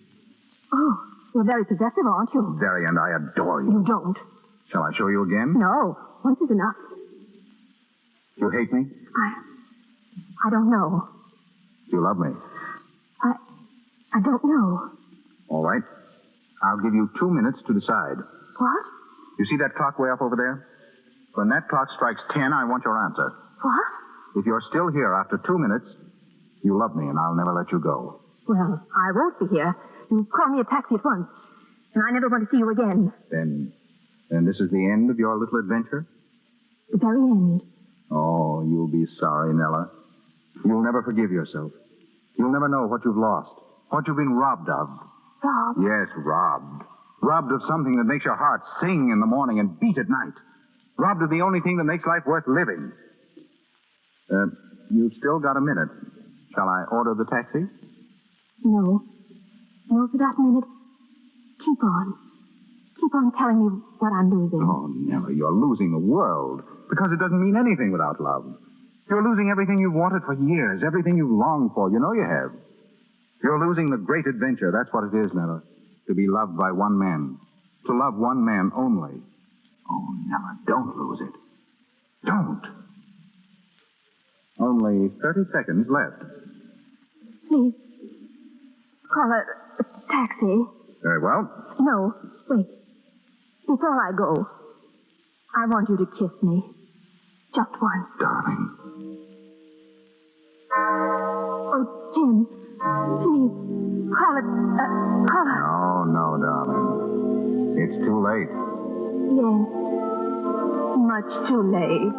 Oh, you're very possessive, aren't you? Very, and I adore you. You don't. Shall I show you again? No. Once is enough. You hate me? I don't know. You love me? I don't know. All right. I'll give you 2 minutes to decide. What? You see that clock way up over there? When that clock strikes 10, I want your answer. What? If you're still here after 2 minutes, you love me, and I'll never let you go. Well, I won't be here. You call me a taxi at once, and I never want to see you again. Then this is the end of your little adventure? The very end. Oh, you'll be sorry, Nella. You'll never forgive yourself. You'll never know what you've lost, what you've been robbed of. Robbed? Yes, robbed. Robbed of something that makes your heart sing in the morning and beat at night. Robbed of the only thing that makes life worth living. You've still got a minute. Shall I order the taxi? No. No, for that minute. Keep on. Keep on telling me what I'm losing. Oh, Nella, you're losing the world. Because it doesn't mean anything without love. You're losing everything you've wanted for years, everything you've longed for. You know you have. You're losing the great adventure. That's what it is, Nella. To be loved by one man. To love one man only. Oh, Nella, don't lose it. Don't. Only 30 seconds left. Please. Call a taxi. Very well. No, wait. Before I go, I want you to kiss me. Just once. Darling. Oh, Jim. Please. Call it. No, darling. It's too late. Yes. Much too late.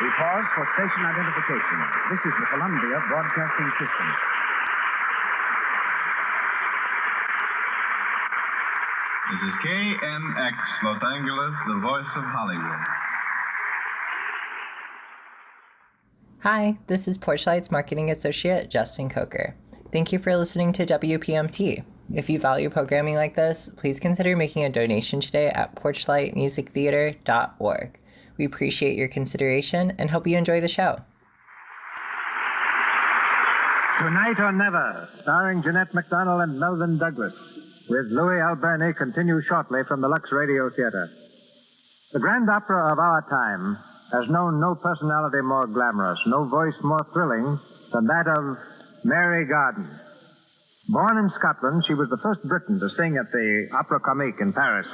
We pause for station identification. This is the Columbia Broadcasting System. This is KNX Los Angeles, the voice of Hollywood. Hi, this is Porch Light's marketing associate, Justin Coker. Thank you for listening to WPMT. If you value programming like this, please consider making a donation today at porchlightmusictheater.org. We appreciate your consideration and hope you enjoy the show. Tonight or Never, starring Jeanette Mcdonald and Melvin Douglas, with Louis Alberni, continues shortly from the Lux Radio Theater. The Grand Opera of our time has known no personality more glamorous, no voice more thrilling than that of Mary Garden. Born in Scotland, she was the first Briton to sing at the Opera Comique in Paris,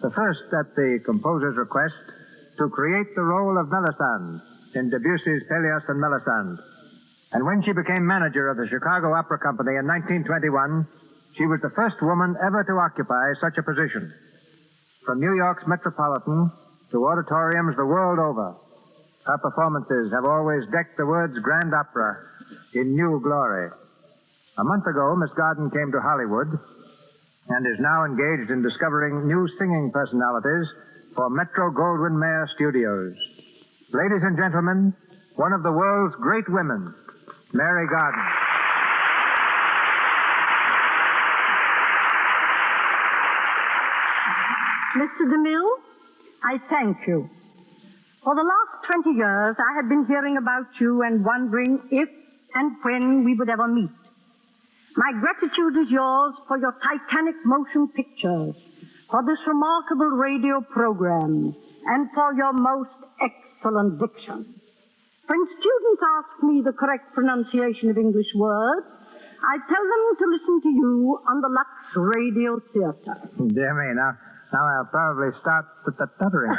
the first, at the composer's request, to create the role of Melisande in Debussy's Pelléas and Melisande. And when she became manager of the Chicago Opera Company in 1921, she was the first woman ever to occupy such a position. From New York's Metropolitan to auditoriums the world over, her performances have always decked the words Grand Opera in new glory. A month ago, Miss Garden came to Hollywood and is now engaged in discovering new singing personalities for Metro-Goldwyn-Mayer Studios. Ladies and gentlemen, one of the world's great women, Mary Garden. Mr. DeMille, I thank you. For the last 20 years, I have been hearing about you and wondering if and when we would ever meet. My gratitude is yours for your titanic motion pictures, for this remarkable radio program, and for your most excellent diction. When students ask me the correct pronunciation of English words, I tell them to listen to you on the Lux Radio Theater. Dear me, now I'll probably start stuttering.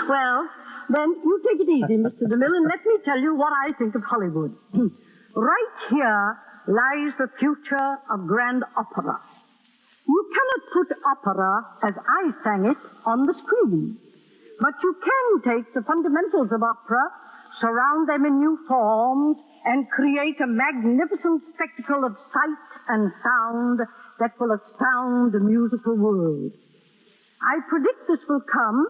Well, then you take it easy, Mr. DeMille, and let me tell you what I think of Hollywood. Right here lies the future of grand opera. You cannot put opera, as I sang it, on the screen. But you can take the fundamentals of opera, surround them in new forms, and create a magnificent spectacle of sight and sound that will astound the musical world. I predict this will come,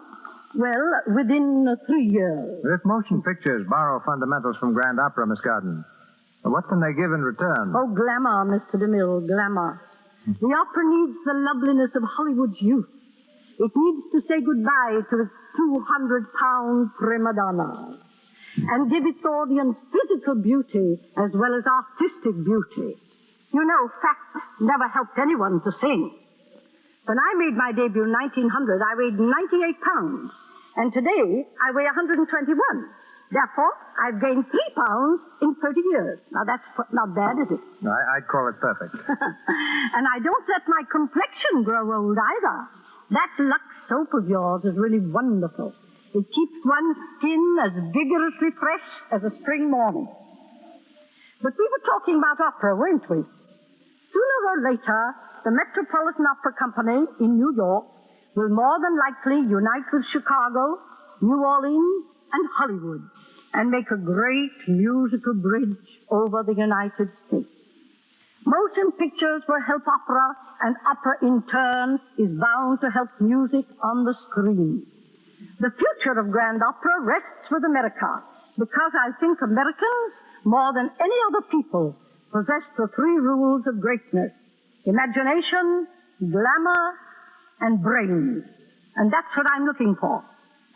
well, within 3 years. If motion pictures borrow fundamentals from Grand Opera, Miss Garden, what can they give in return? Oh, glamour, Mr. DeMille, glamour. The opera needs the loveliness of Hollywood's youth. It needs to say goodbye to its 200-pound prima donna and give its audience physical beauty as well as artistic beauty. You know, fact never helped anyone to sing. When I made my debut in 1900, I weighed 98 pounds. And today, I weigh 121. Therefore, I've gained 3 pounds in 30 years. Now, that's not bad, is it? No, I'd call it perfect. And I don't let my complexion grow old either. That Lux soap of yours is really wonderful. It keeps one's skin as vigorously fresh as a spring morning. But we were talking about opera, weren't we? Sooner or later, the Metropolitan Opera Company in New York will more than likely unite with Chicago, New Orleans, and Hollywood and make a great musical bridge over the United States. Motion pictures will help opera, and opera in turn is bound to help music on the screen. The future of grand opera rests with America, because I think Americans, more than any other people, possess the 3 rules of greatness: imagination, glamour, and brains. And that's what I'm looking for.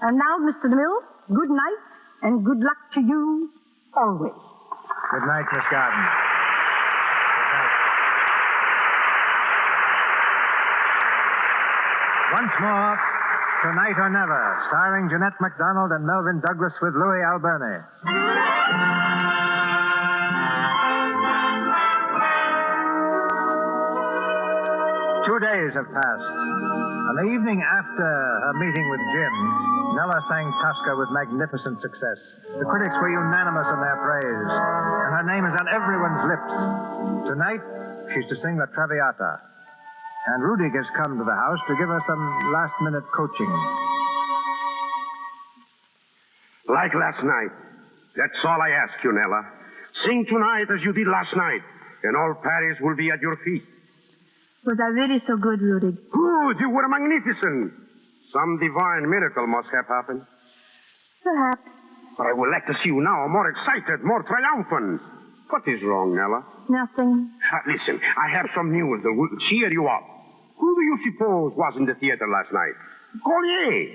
And now, Mr. DeMille, good night, and good luck to you always. Good night, Miss Garden. Good night. Once more, Tonight or Never, starring Jeanette Mcdonald and Melvin Douglas with Louis Alberni. 2 days have passed. On the evening after her meeting with Jim, Nella sang Tosca with magnificent success. The critics were unanimous in their praise, and her name is on everyone's lips. Tonight, she's to sing La Traviata. And Rudy has come to the house to give her some last-minute coaching. Like last night. That's all I ask you, Nella. Sing tonight as you did last night, and all Paris will be at your feet. Was I really so good, Rudy? Good, you were magnificent. Some divine miracle must have happened. Perhaps. But I would like to see you now more excited, more triumphant. What is wrong, Nella? Nothing. Listen, I have some news that will cheer you up. Who do you suppose was in the theater last night? Collier.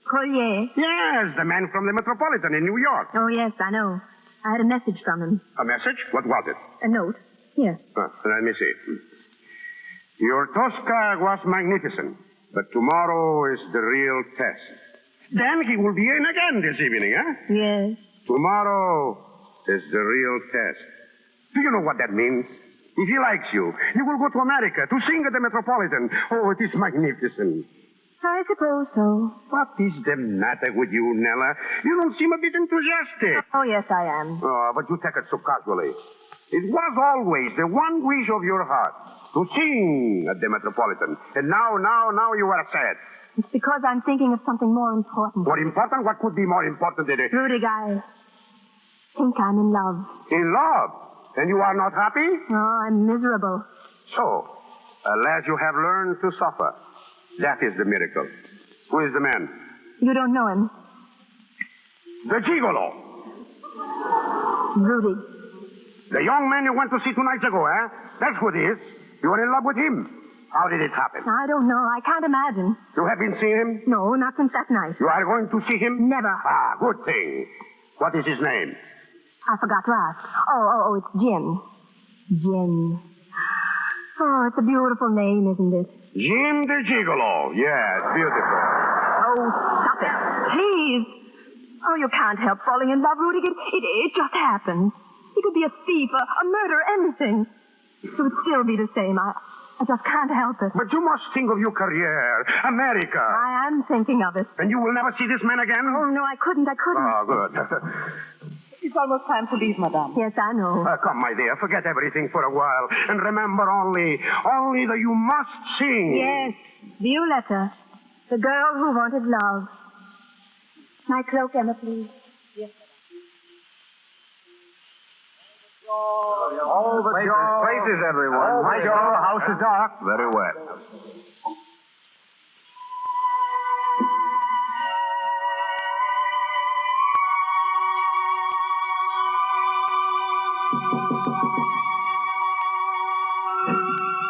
Collier? Yes, the man from the Metropolitan in New York. Oh, yes, I know. I had a message from him. A message? What was it? A note. Here. Let me see. Your Tosca was magnificent, but tomorrow is the real test. Then he will be in again this evening, huh? Yes. Tomorrow is the real test. Do you know what that means? If he likes you, you will go to America to sing at the Metropolitan. Oh, it is magnificent. I suppose so. What is the matter with you, Nella? You don't seem a bit enthusiastic. Oh, yes, I am. Oh, but you take it so casually. It was always the one wish of your heart, to sing at the Metropolitan. And now you are sad. It's because I'm thinking of something more important. More important? What could be more important than it? Rudy, I think I'm in love. In love? And you are not happy? Oh, I'm miserable. So, alas, you have learned to suffer. That is the miracle. Who is the man? You don't know him. The gigolo. Rudy. The young man you went to see 2 nights ago, eh? That's who it is. You are in love with him. How did it happen? I don't know. I can't imagine. You have been seeing him? No, not since that night. You are going to see him? Never. Ah, good thing. What is his name? I forgot to ask. Oh, it's Jim. Jim. Oh, it's a beautiful name, isn't it? Jim the Gigolo. Yes, beautiful. Oh, stop it. Please. Oh, you can't help falling in love, Rudy. It just happens. He could be a thief, a murderer, anything. It would still be the same. I just can't help it. But you must think of your career. America. I am thinking of it. And you will never see this man again? Oh, no, I couldn't. Oh, good. It's almost time to leave, madame. Yes, I know. Come, my dear, forget everything for a while. And remember only that you must sing. Yes, Violetta, the girl who wanted love. My cloak, Emma, please. Yes. All the places, everyone. My door, the house is dark. Very wet.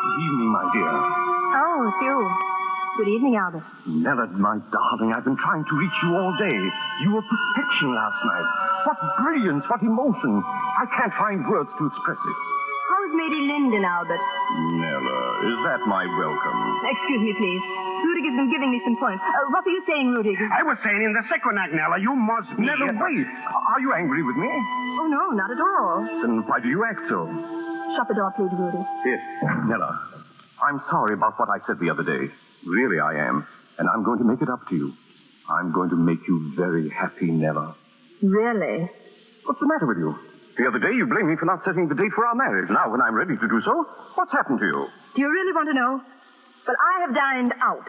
Good evening, my dear. Oh, it's you. Good evening, Albert. Nella, my darling, I've been trying to reach you all day. You were perfection last night. What brilliance, what emotion. I can't find words to express it. How's Lady Linden, Albert? Nella, is that my welcome? Excuse me, please. Rudiger's been giving me some points. What were you saying, Rudiger? I was saying in the second act, Nella, you must be... Nella, wait. Are you angry with me? Oh, no, not at all. Then why do you act so? Shut the door, please, Rudy. Yes. Nella, I'm sorry about what I said the other day. Really, I am. And I'm going to make it up to you. I'm going to make you very happy, Nella. Really? What's the matter with you? The other day you blamed me for not setting the date for our marriage. Now, when I'm ready to do so, what's happened to you? Do you really want to know? Well, I have dined out.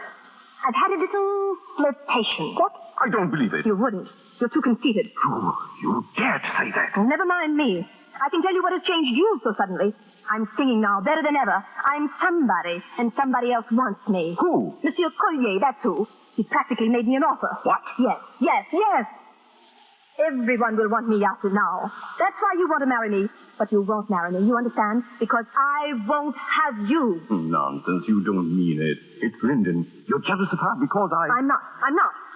I've had a little flirtation. What? I don't believe it. You wouldn't. You're too conceited. You dare to say that? Oh, never mind me. I can tell you what has changed you so suddenly. I'm singing now, better than ever. I'm somebody, and somebody else wants me. Who? Monsieur Collier, that's who. He practically made me an offer. What? Yes. Everyone will want me after now. That's why you want to marry me. But you won't marry me, you understand? Because I won't have you. Nonsense, you don't mean it. It's Linden. You're jealous of her because I'm not.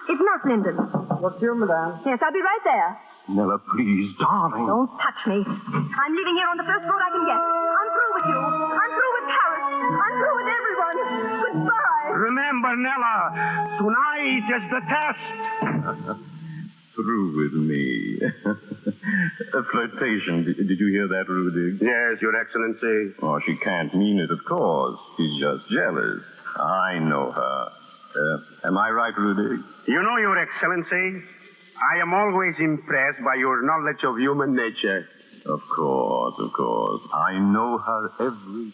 It's not Linden. What's your, madame? Yes, I'll be right there. Nella, please, darling. Don't touch me. I'm leaving here on the first boat I can get. I'm through with you. I'm through with Paris. I'm through with everyone. Goodbye. Remember, Nella, tonight is the test. Through with me. A flirtation. Did you hear that, Rudy? Yes, Your Excellency. Oh, she can't mean it, of course. She's just jealous. I know her. Am I right, Rudy? You know, Your Excellency, I am always impressed by your knowledge of human nature. Of course. I know her every...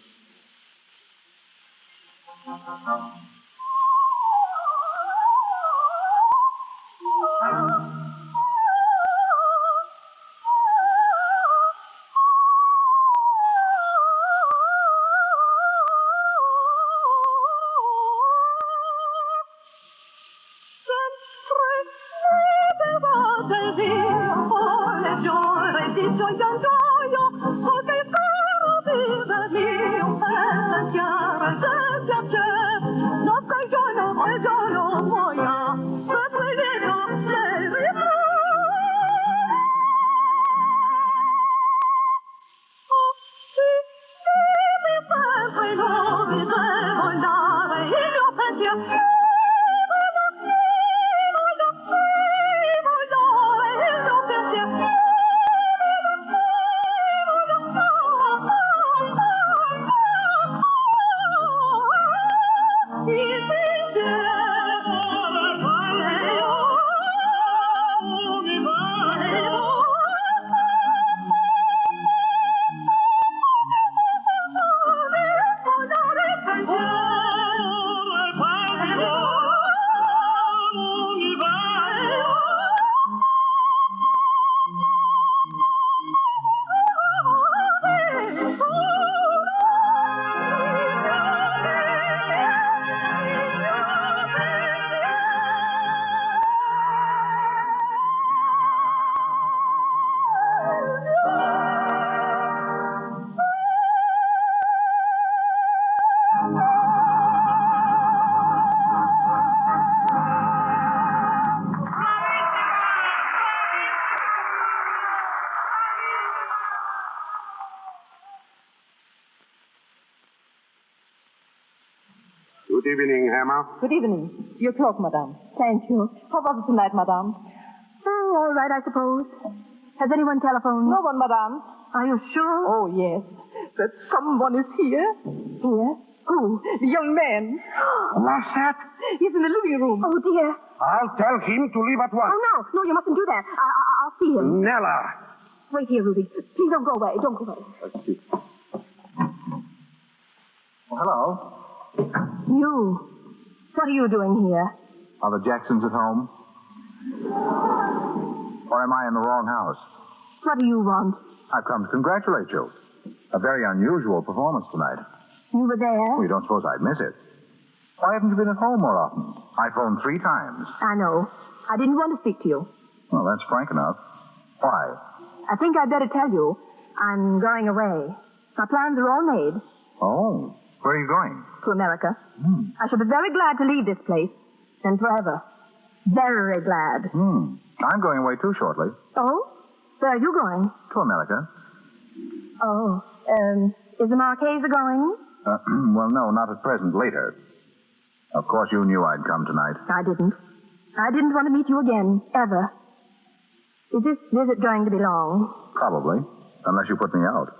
voglio, che caro vivermi un pezzo chiaro se piace, non sei giorno muoia, per cui vedo le ritrò. Good evening, Hammer. Good evening. Your cloak, madame. Thank you. How was it tonight, madame? Oh, all right, I suppose. Has anyone telephoned? No one, madame. Are you sure? Oh, yes. That someone is here. Here? Who? The young man. What's that? He's in the living room. Oh, dear. I'll tell him to leave at once. Oh, no. No, you mustn't do that. I'll see him. Nella. Wait here, Ruby. Please don't go away. Don't go away. Well, hello. You. What are you doing here? Are the Jacksons at home? Or am I in the wrong house? What do you want? I've come to congratulate you. A very unusual performance tonight. You were there? Well, you don't suppose I'd miss it. Why haven't you been at home more often? I phoned 3 times. I know. I didn't want to speak to you. Well, that's frank enough. Why? I think I'd better tell you. I'm going away. My plans are all made. Oh, where are you going? To America. I shall be very glad to leave this place. And forever. Very glad. I'm going away too shortly. Oh? Where are you going? To America. Oh. Is the Marchesa going? Well, no, not at present. Later. Of course, you knew I'd come tonight. I didn't. I didn't want to meet you again. Ever. Is this visit going to be long? Probably. Unless you put me out.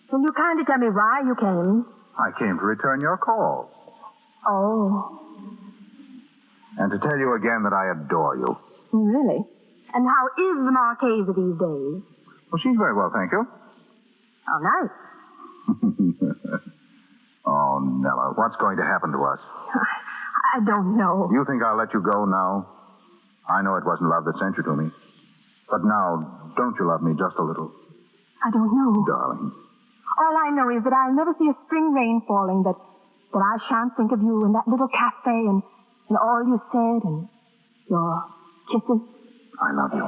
Will you kindly tell me why you came? I came to return your call. Oh. And to tell you again that I adore you. Really? And how is the Marchesa these days? Well, she's very well, thank you. How nice. Oh, Nella, what's going to happen to us? I don't know. You think I'll let you go now? I know it wasn't love that sent you to me. But now, don't you love me just a little? I don't know. Darling. All I know is that I'll never see a spring rain falling, that I shan't think of you in that little cafe and all you said and your kisses. I love you.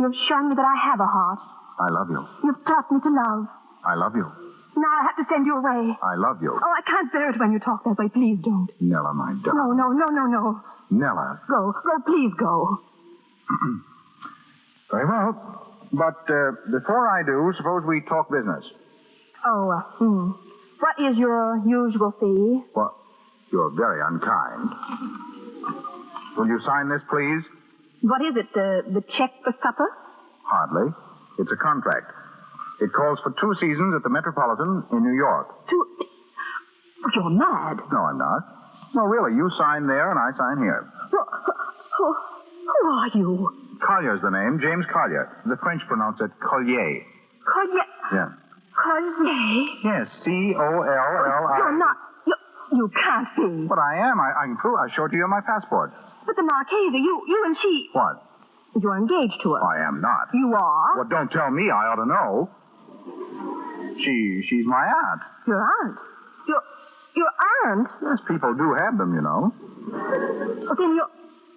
You've shown me that I have a heart. I love you. You've taught me to love. I love you. Now I have to send you away. I love you. Oh, I can't bear it when you talk that way. Please don't. Nella, my darling. No. Nella. Go, please go. Very well. But before I do, suppose we talk business. Oh, What is your usual fee? Well, you're very unkind. Will you sign this, please? What is it, the check for supper? Hardly. It's a contract. It calls for 2 seasons at the Metropolitan in New York. You're mad. No, I'm not. No, really, you sign there and I sign here. Who are you? Collier's the name, James Collier. The French pronounce it Collier. Collier? Yeah. Collier? Yes, C-O-L-L-I. You're not. You can't be. But I am. I can prove. I'll show it to you on my passport. But the Marchesa, you and she... What? You're engaged to her. I am not. You are? Well, don't tell me. I ought to know. She's my aunt. Your aunt? Your aunt? Yes, people do have them, you know. Well, then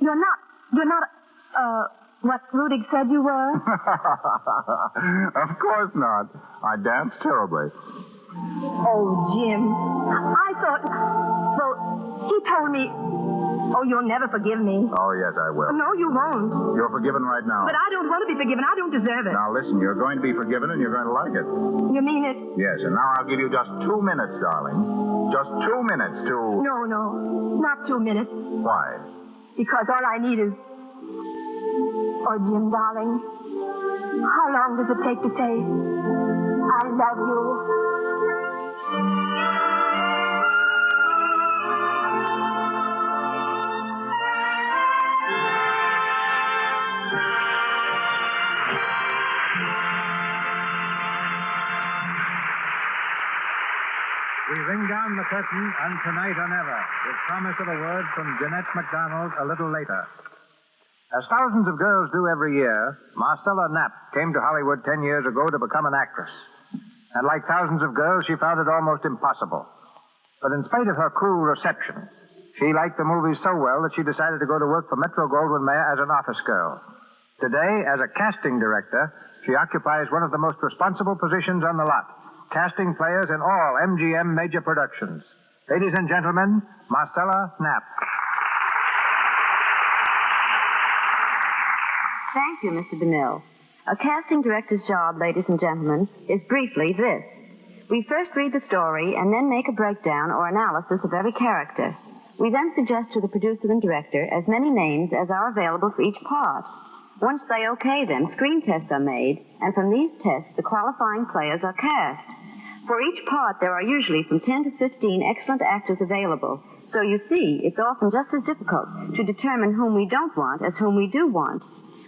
you're not, What Rudig said you were? Of course not. I dance terribly. Oh, Jim. I thought... Well, he told me... Oh, you'll never forgive me. Oh, yes, I will. No, you won't. You're forgiven right now. But I don't want to be forgiven. I don't deserve it. Now, listen, you're going to be forgiven and you're going to like it. You mean it? Yes, and now I'll give you just 2 minutes, darling. Just 2 minutes to... No. Not 2 minutes. Why? Because all I need is... Oh, Jim, darling. How long does it take to say, I love you? We ring down the curtain on Tonight or Never, with promise of a word from Jeanette Mcdonald a little later. As thousands of girls do every year, Marcella Knapp came to Hollywood 10 years ago to become an actress. And like thousands of girls, she found it almost impossible. But in spite of her cool reception, she liked the movies so well that she decided to go to work for Metro-Goldwyn-Mayer as an office girl. Today, as a casting director, she occupies one of the most responsible positions on the lot, casting players in all MGM major productions. Ladies and gentlemen, Marcella Knapp. Thank you, Mr. DeMille. A casting director's job, ladies and gentlemen, is briefly this. We first read the story and then make a breakdown or analysis of every character. We then suggest to the producer and director as many names as are available for each part. Once they okay them, screen tests are made, and from these tests, the qualifying players are cast. For each part, there are usually from 10 to 15 excellent actors available. So you see, it's often just as difficult to determine whom we don't want as whom we do want.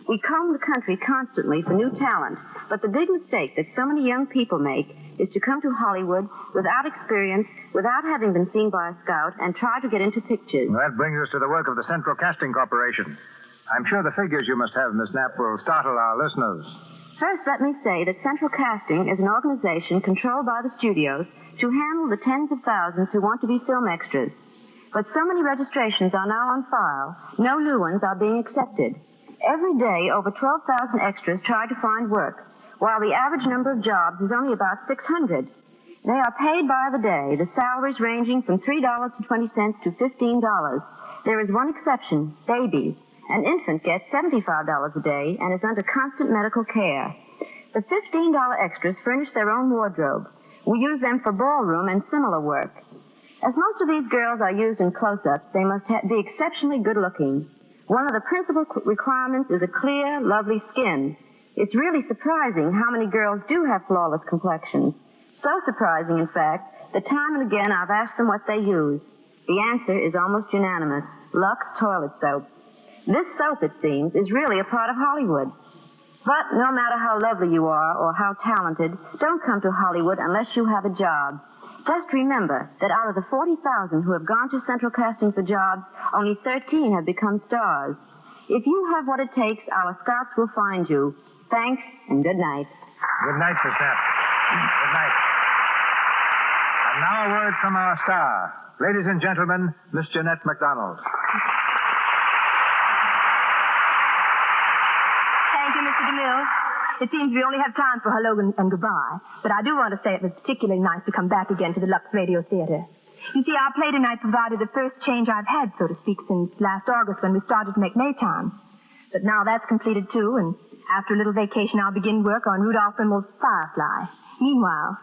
We comb the country constantly for new talent, but the big mistake that so many young people make is to come to Hollywood without experience, without having been seen by a scout, and try to get into pictures. Well, that brings us to the work of the Central Casting Corporation. I'm sure the figures you must have, Miss Knapp, will startle our listeners. First, let me say that Central Casting is an organization controlled by the studios to handle the tens of thousands who want to be film extras. But so many registrations are now on file, no new ones are being accepted. Every day, over 12,000 extras try to find work, while the average number of jobs is only about 600. They are paid by the day, the salaries ranging from $3.20 to $15. There is one exception, babies. An infant gets $75 a day and is under constant medical care. The $15 extras furnish their own wardrobe. We use them for ballroom and similar work. As most of these girls are used in close-ups, they must be exceptionally good-looking. One of the principal requirements is a clear, lovely skin. It's really surprising how many girls do have flawless complexions. So surprising, in fact, that time and again I've asked them what they use. The answer is almost unanimous. Lux toilet soap. This soap, it seems, is really a part of Hollywood. But no matter how lovely you are or how talented, don't come to Hollywood unless you have a job. Just remember that out of the 40,000 who have gone to Central Casting for jobs, only 13 have become stars. If you have what it takes, our scouts will find you. Thanks, and good night. Good night, Miss Knapp. Good night. And now a word from our star. Ladies and gentlemen, Miss Jeanette Mcdonald. Thank you, Mr. DeMille. It seems we only have time for hello and goodbye, but I do want to say it was particularly nice to come back again to the Lux Radio Theater. You see, our play tonight provided the first change I've had, so to speak, since last August when we started to make Maytime. But now that's completed, too, and after a little vacation, I'll begin work on Rudolph Rimmel's Firefly. Meanwhile,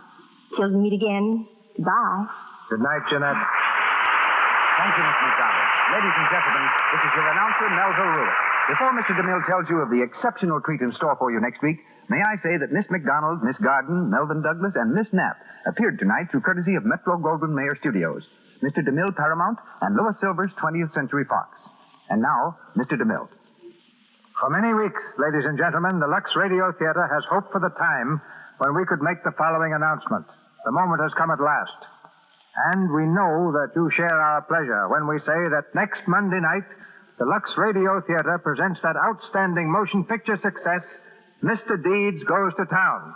till we meet again, goodbye. Good night, Jeanette. Thank you, Miss McDonald. Ladies and gentlemen, this is your announcer, Melvin Douglas. Before Mr. DeMille tells you of the exceptional treat in store for you next week, may I say that Miss McDonald, Miss Garden, Melvin Douglas, and Miss Knapp appeared tonight through courtesy of Metro-Goldwyn-Mayer Studios, Mr. DeMille Paramount, and Louis Silver's 20th Century Fox. And now, Mr. DeMille. For many weeks, ladies and gentlemen, the Lux Radio Theater has hoped for the time when we could make the following announcement. The moment has come at last. And we know that you share our pleasure when we say that next Monday night, the Lux Radio Theater presents that outstanding motion picture success, Mr. Deeds Goes to Town,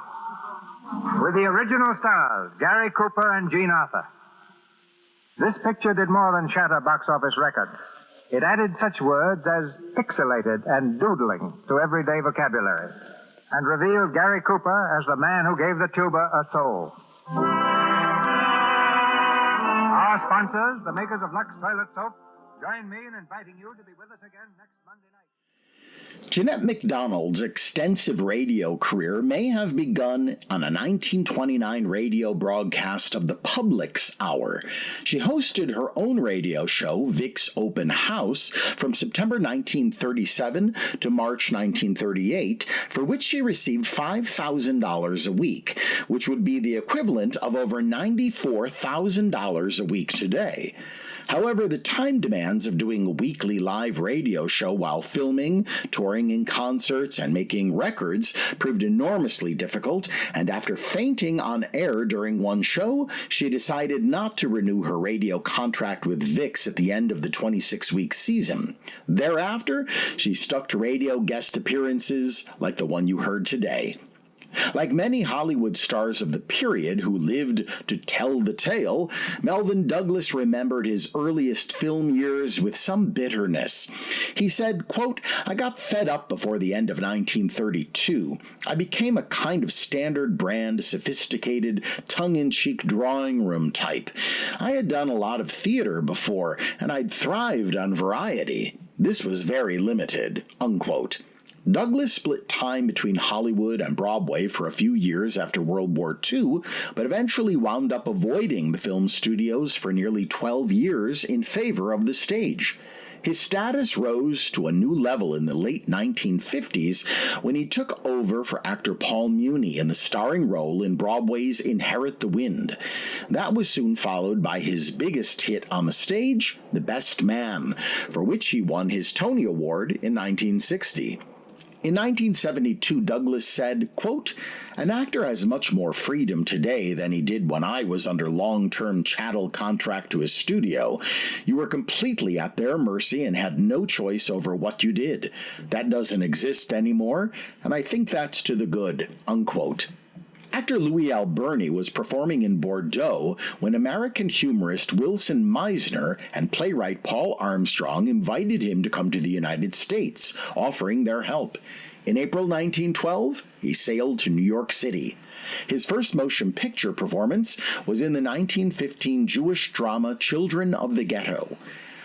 with the original stars, Gary Cooper and Jean Arthur. This picture did more than shatter box office records. It added such words as pixelated and doodling to everyday vocabulary, and revealed Gary Cooper as the man who gave the tuba a soul. Our sponsors, the makers of Lux Toilet Soap, join me in inviting you to be with us again next Monday night. Jeanette Mcdonald's extensive radio career may have begun on a 1929 radio broadcast of the Public's Hour. She hosted her own radio show, Vic's Open House, from September 1937 to March 1938, for which she received $5,000 a week, which would be the equivalent of over $94,000 a week today. However, the time demands of doing a weekly live radio show while filming, touring in concerts, and making records proved enormously difficult, and after fainting on air during one show, she decided not to renew her radio contract with Vic's at the end of the 26-week season. Thereafter, she stuck to radio guest appearances like the one you heard today. Like many Hollywood stars of the period who lived to tell the tale, Melvin Douglas remembered his earliest film years with some bitterness. He said, quote, "I got fed up before the end of 1932. I became a kind of standard brand, sophisticated, tongue-in-cheek drawing room type. I had done a lot of theater before, and I'd thrived on variety. This was very limited," unquote. Douglas split time between Hollywood and Broadway for a few years after World War II, but eventually wound up avoiding the film studios for nearly 12 years in favor of the stage. His status rose to a new level in the late 1950s when he took over for actor Paul Muni in the starring role in Broadway's Inherit the Wind. That was soon followed by his biggest hit on the stage, The Best Man, for which he won his Tony Award in 1960. In 1972, Douglas said, quote, "An actor has much more freedom today than he did when I was under long-term chattel contract to his studio. You were completely at their mercy and had no choice over what you did. That doesn't exist anymore, and I think that's to the good," unquote. Actor Louis Alberni was performing in Bordeaux when American humorist Wilson Meisner and playwright Paul Armstrong invited him to come to the United States, offering their help. In April 1912, he sailed to New York City. His first motion picture performance was in the 1915 Jewish drama Children of the Ghetto.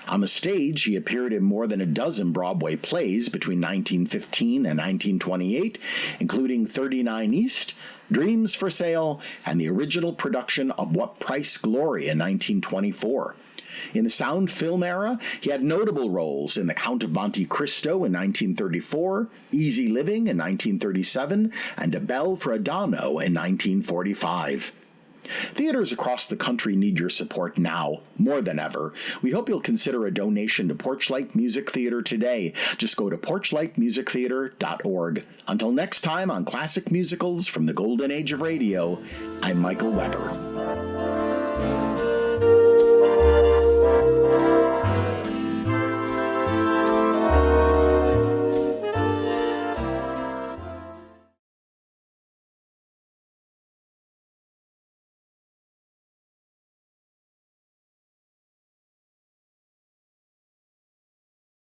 On the stage, he appeared in more than a dozen Broadway plays between 1915 and 1928, including 39 East, Dreams for Sale, and the original production of What Price Glory in 1924. In the sound film era, he had notable roles in The Count of Monte Cristo in 1934, Easy Living in 1937, and A Bell for Adano in 1945. Theaters across the country need your support now, more than ever. We hope you'll consider a donation to Porchlight Music Theater today. Just go to porchlightmusictheater.org. Until next time on Classic Musicals from the Golden Age of Radio, I'm Michael Weber.